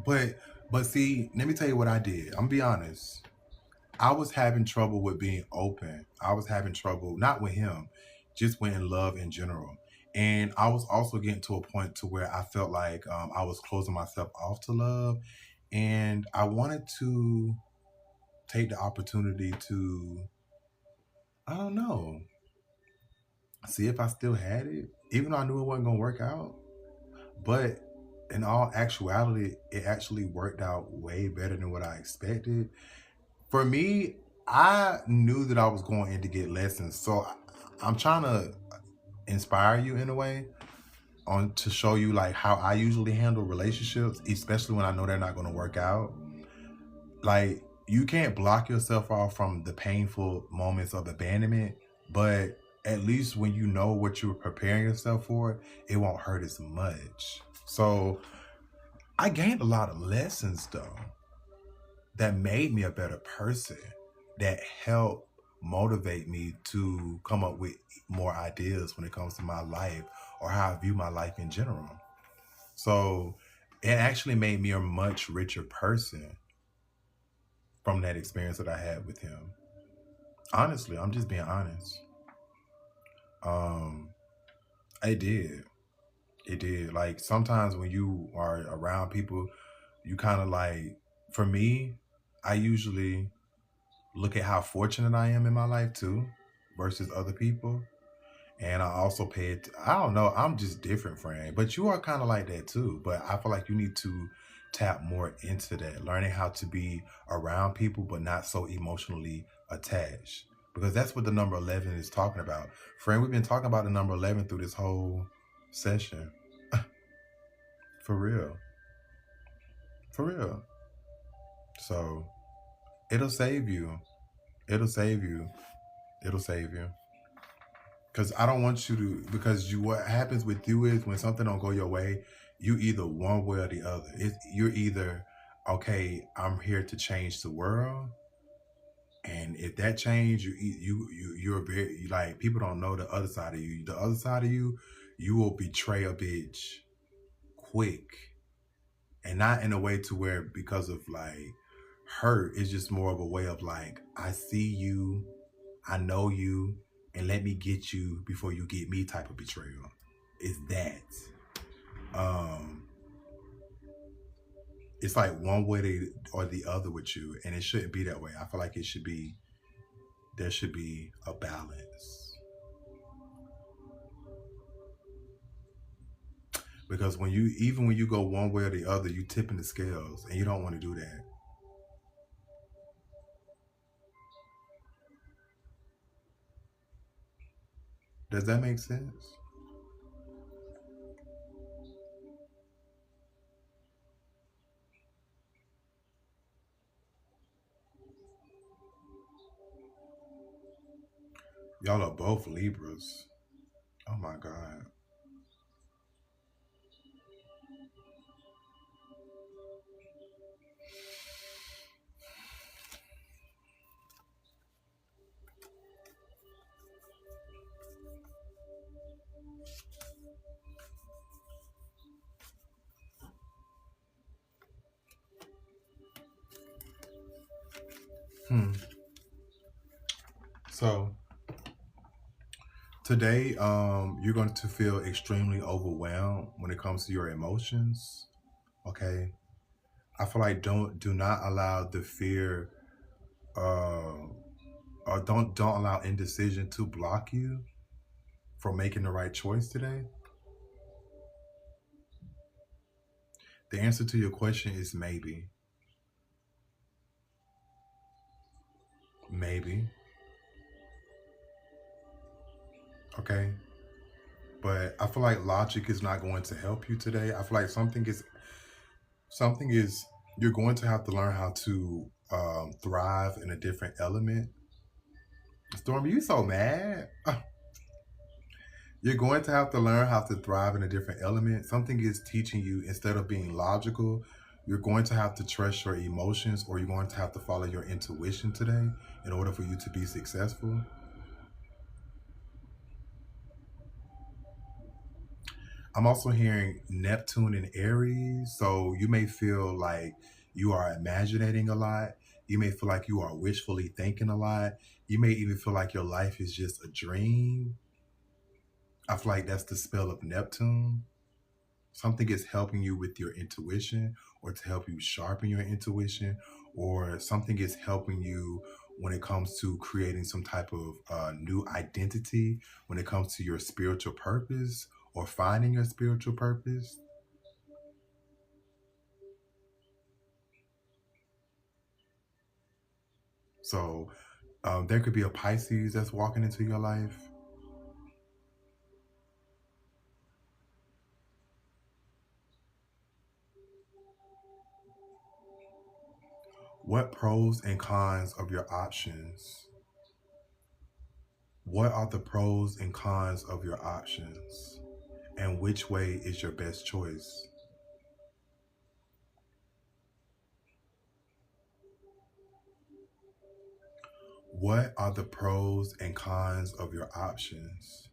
B: But see, let me tell you what I did. I'm going to be honest. I was having trouble with being open. I was having trouble, not with him, just with love in general. And I was also getting to a point to where I felt like I was closing myself off to love. And I wanted to take the opportunity to, I don't know, see if I still had it, even though I knew it wasn't going to work out. But in all actuality, it actually worked out way better than what I expected. For me, I knew that I was going in to get lessons. So I'm trying to inspire you in a way to show you like how I usually handle relationships, especially when I know they're not going to work out. Like, you can't block yourself off from the painful moments of abandonment, but at least when you know what you're preparing yourself for, it won't hurt as much. So I gained a lot of lessons though that made me a better person, that helped motivate me to come up with more ideas when it comes to my life or how I view my life in general. So it actually made me a much richer person from that experience that I had with him. Honestly, I'm just being honest. It did. It did. Like, sometimes when you are around people, you kind of like, for me, I usually look at how fortunate I am in my life too, versus other people. And I also pay it. I don't know. I'm just different, friend. But you are kind of like that too. But I feel like you need to tap more into that, learning how to be around people, but not so emotionally attached. Because that's what the number 11 is talking about. Friend, we've been talking about the number 11 through this whole session. For real. For real. So it'll save you. It'll save you. It'll save you. Because I don't want you to, because what happens with you is when something don't go your way, you either one way or the other. You're either, okay, I'm here to change the world. And if that change, you're very, like, people don't know the other side of you. The other side of you, you will betray a bitch quick. And not in a way to where because of like hurt, it's just more of a way of like, I see you, I know you, and let me get you before you get me type of betrayal. It's that. Um, it's like one way or the other with you, and it shouldn't be that way. I feel like there should be a balance. Because even when you go one way or the other, you tipping the scales, and you don't want to do that. Does that make sense? Y'all are both Libras. Oh my God. So today, you're going to feel extremely overwhelmed when it comes to your emotions. Okay. I feel like do not allow the fear, or don't allow indecision to block you from making the right choice today. The answer to your question is maybe. Maybe. Okay. But I feel like logic is not going to help you today. I feel like something is you're going to have to learn how to thrive in a different element. Storm, you so mad. You're going to have to learn how to thrive in a different element. Something is teaching you, instead of being logical, you're going to have to trust your emotions, or you're going to have to follow your intuition today in order for you to be successful. I'm also hearing Neptune and Aries. So you may feel like you are imagining a lot. You may feel like you are wishfully thinking a lot. You may even feel like your life is just a dream. I feel like that's the spell of Neptune. Something is helping you with your intuition, or to help you sharpen your intuition, or something is helping you when it comes to creating some type of new identity, when it comes to your spiritual purpose or finding your spiritual purpose. So there could be a Pisces that's walking into your life. What pros and cons of your options? What are the pros and cons of your options? And which way is your best choice? What are the pros and cons of your options?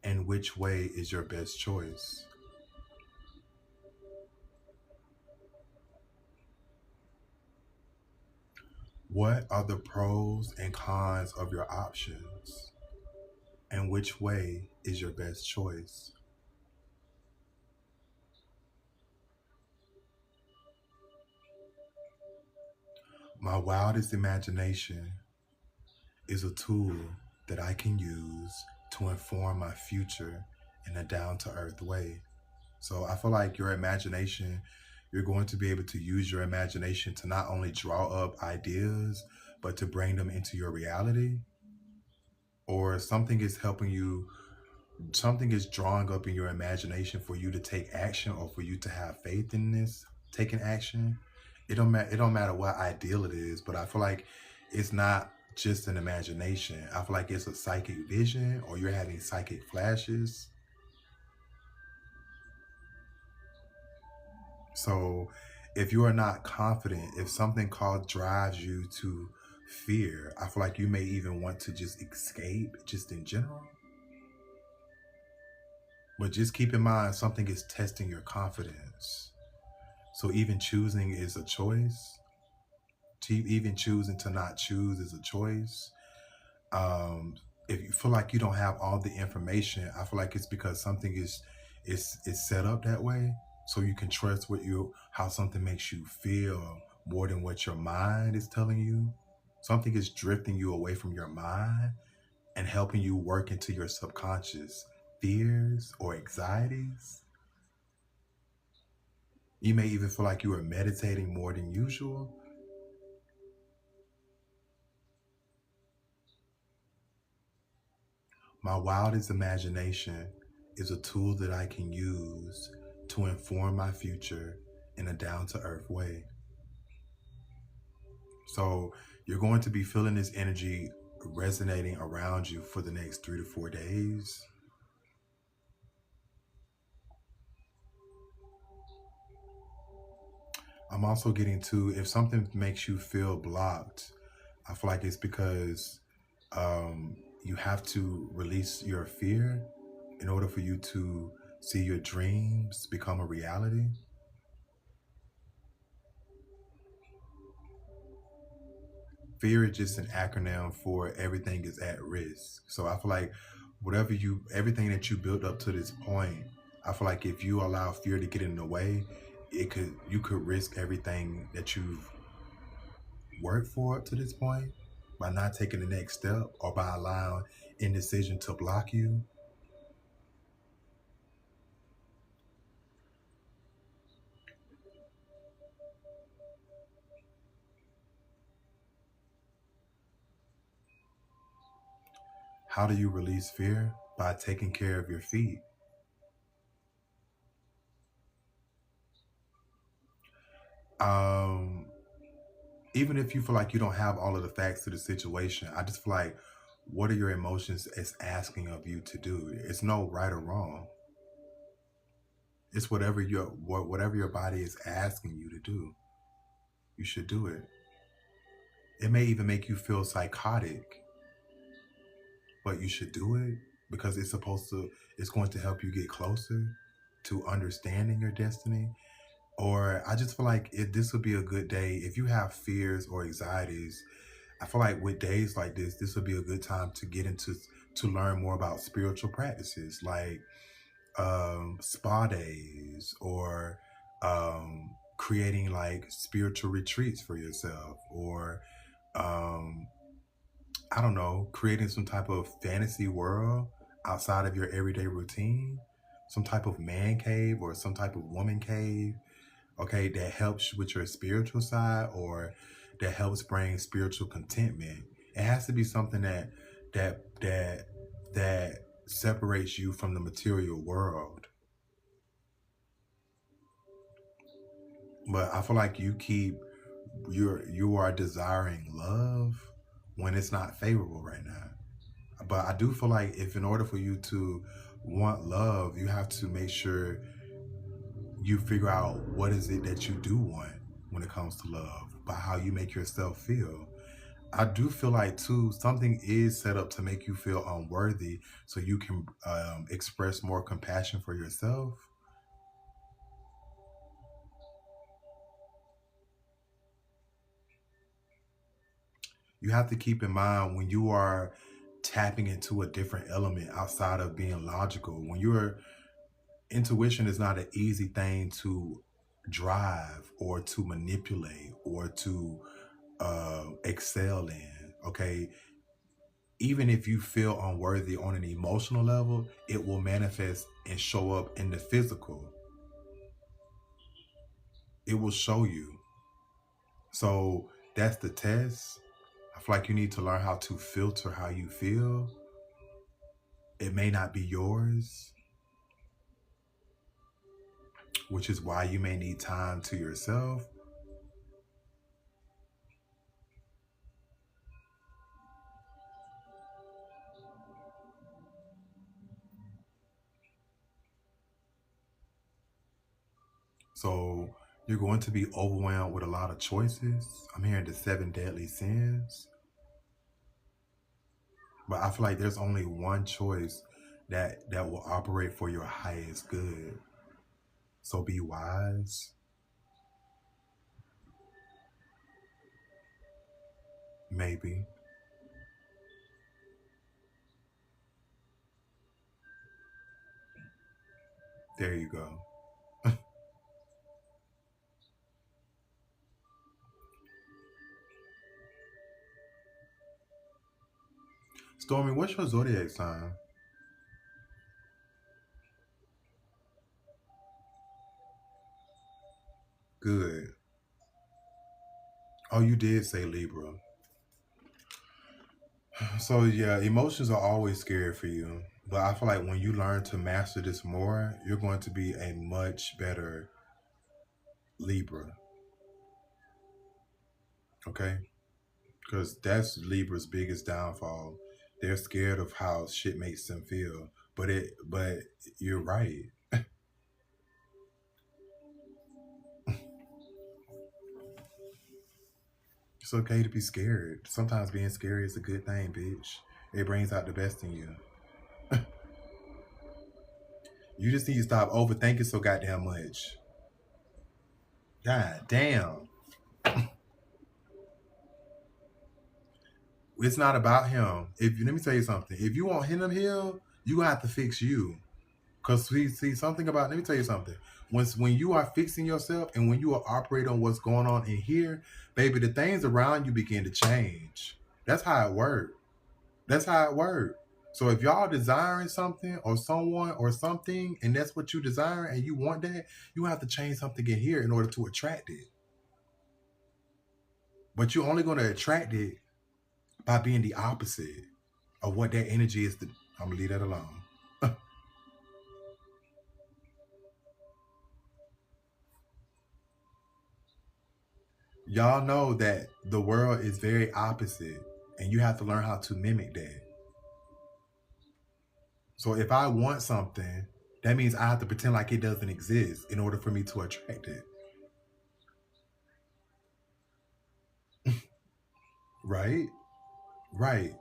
B: And which way is your best choice? What are the pros and cons of your options? And which way is your best choice? My wildest imagination is a tool that I can use to inform my future in a down-to-earth way. So I feel like your imagination, you're going to be able to use your imagination to not only draw up ideas, but to bring them into your reality. Or something is helping you, something is drawing up in your imagination for you to take action, or for you to have faith in this, taking action. It don't matter what ideal it is, but I feel like it's not just an imagination. I feel like it's a psychic vision, or you're having psychic flashes. So if you are not confident, if something called drives you to fear, I feel like you may even want to just escape just in general. But just keep in mind, something is testing your confidence. So even choosing is a choice. Even choosing to not choose is a choice. If you feel like you don't have all the information, I feel like it's because something is set up that way, so you can trust how something makes you feel more than what your mind is telling you. Something is drifting you away from your mind and helping you work into your subconscious fears or anxieties. You may even feel like you are meditating more than usual. My wildest imagination is a tool that I can use to inform my future in a down-to-earth way. So you're going to be feeling this energy resonating around you for the next 3 to 4 days. I'm also getting to, if something makes you feel blocked, I feel like it's because you have to release your fear in order for you to see your dreams become a reality. Fear is just an acronym for everything is at risk. So I feel like everything that you built up to this point, I feel like if you allow fear to get in the way, you could risk everything that you've worked for up to this point by not taking the next step, or by allowing indecision to block you. How do you release fear? By taking care of your feet. Um, Even if you feel like you don't have all of the facts to the situation, I just feel like, what are your emotions is asking of you to do? It's no right or wrong. It's whatever your body is asking you to do. You should do it. It may even make you feel psychotic, but you should do it because it's going to help you get closer to understanding your destiny. Or I just feel like this would be a good day if you have fears or anxieties. I feel like with days like this would be a good time to to learn more about spiritual practices like spa days, or creating like spiritual retreats for yourself, or um, I don't know, creating some type of fantasy world outside of your everyday routine, some type of man cave or some type of woman cave, okay, that helps with your spiritual side, or that helps bring spiritual contentment. It has to be something that separates you from the material world. But I feel like you are desiring love when it's not favorable right now. But I do feel like, if in order for you to want love, you have to make sure you figure out what is it that you do want when it comes to love, by how you make yourself feel. I do feel like too, something is set up to make you feel unworthy, so you can express more compassion for yourself. You have to keep in mind, when you are tapping into a different element outside of being logical, when your intuition is not an easy thing to drive or to manipulate or to excel in, okay? Even if you feel unworthy on an emotional level, it will manifest and show up in the physical. It will show you. So that's the test. I feel like you need to learn how to filter how you feel. It may not be yours, which is why you may need time to yourself. So you're going to be overwhelmed with a lot of choices. I'm hearing the 7 deadly sins. But I feel like there's only one choice that will operate for your highest good. So be wise. Maybe. There you go. Stormy, what's your zodiac sign? Good. Oh, you did say Libra. So yeah, emotions are always scary for you. But I feel like when you learn to master this more, you're going to be a much better Libra. Okay? Because that's Libra's biggest downfall. They're scared of how shit makes them feel. But you're right. It's okay to be scared. Sometimes being scary is a good thing, bitch. It brings out the best in you. You just need to stop overthinking so goddamn much. God damn. It's not about him. Let me tell you something. If you want him to heal, you gonna have to fix you. Cause see something about. Let me tell you something. When you are fixing yourself and when you are operating on what's going on in here, baby, the things around you begin to change. That's how it works. That's how it works. So if y'all desiring something or someone or something, and that's what you desire and you want that, you have to change something in here in order to attract it. But you're only gonna attract it by being the opposite of what that energy is. I'm gonna leave that alone. Y'all know that the world is very opposite, and you have to learn how to mimic that. So if I want something, that means I have to pretend like it doesn't exist in order for me to attract it. Right? Right.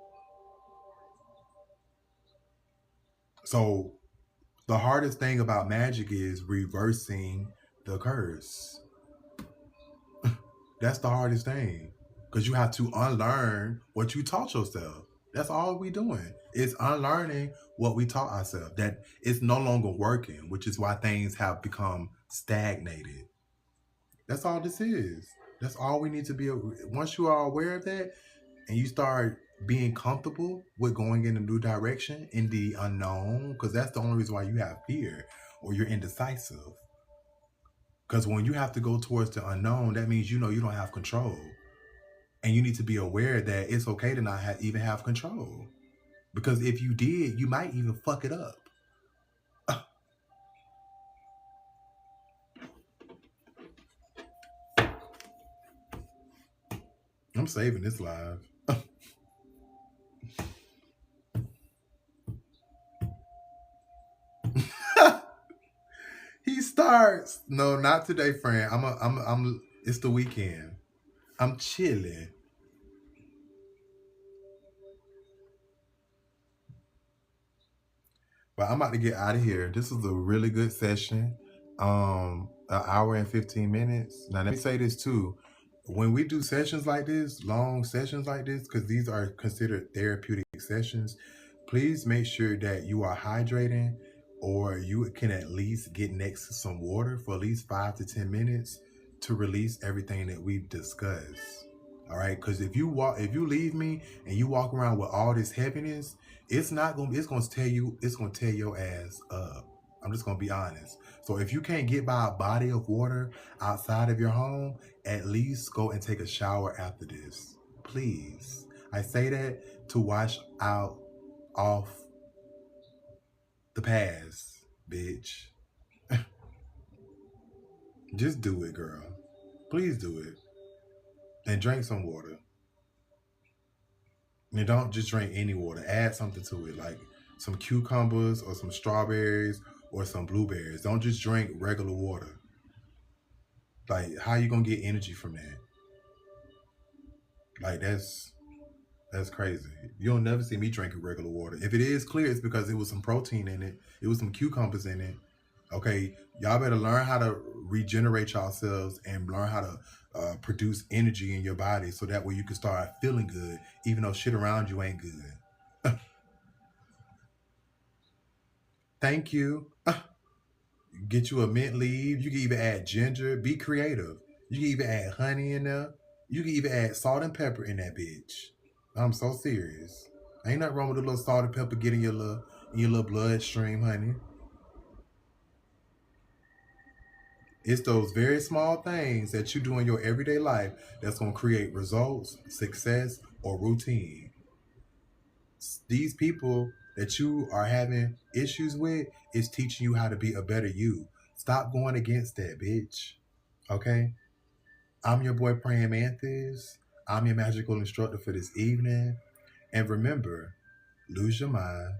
B: So the hardest thing about magic is reversing the curse. That's the hardest thing. Because you have to unlearn what you taught yourself. That's all we doing. It's unlearning what we taught ourselves. That it's no longer working, which is why things have become stagnated. That's all this is. That's all we need to be. Once you are aware of that and you start being comfortable with going in a new direction in the unknown, because that's the only reason why you have fear or you're indecisive. Because when you have to go towards the unknown, that means you know you don't have control. And you need to be aware that it's okay to not even have control. Because if you did, you might even fuck it up. I'm saving this live. He starts. No, not today, friend. It's the weekend. I'm chilling. But I'm about to get out of here. This was a really good session. An hour and 15 minutes. Now let me say this too. When we do sessions like this, long sessions like this, because these are considered therapeutic sessions, please make sure that you are hydrating or you can at least get next to some water for at least 5 to 10 minutes to release everything that we've discussed. All right, because if you leave me and you walk around with all this heaviness, it's gonna tear your ass up. I'm just gonna be honest. So if you can't get by a body of water outside of your home, at least go and take a shower after this. Please. I say that to wash out off the past, bitch. Just do it, girl. Please do it. And drink some water. And don't just drink any water. Add something to it, like some cucumbers or some strawberries or some blueberries. Don't just drink regular water. Like, how you gonna get energy from that? Like, that's crazy. You'll never see me drinking regular water. If it is clear, it's because it was some protein in it. It was some cucumbers in it. Okay, y'all better learn how to regenerate yourselves and learn how to produce energy in your body, so that way you can start feeling good, even though shit around you ain't good. Thank you. Get you a mint leaf. You can even add ginger. Be creative. You can even add honey in there. You can even add salt and pepper in that bitch. I'm so serious. Ain't nothing wrong with a little salt and pepper getting your little bloodstream, honey. It's those very small things that you do in your everyday life that's gonna create results, success, or routine. These people that you are having issues with is teaching you how to be a better you. Stop going against that, bitch. Okay? I'm your boy Praying Manthis. I'm your magical instructor for this evening. And remember, lose your mind,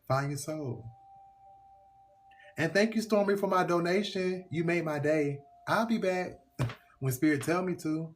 B: find your soul. And thank you, Stormy, for my donation. You made my day. I'll be back when Spirit tell me to.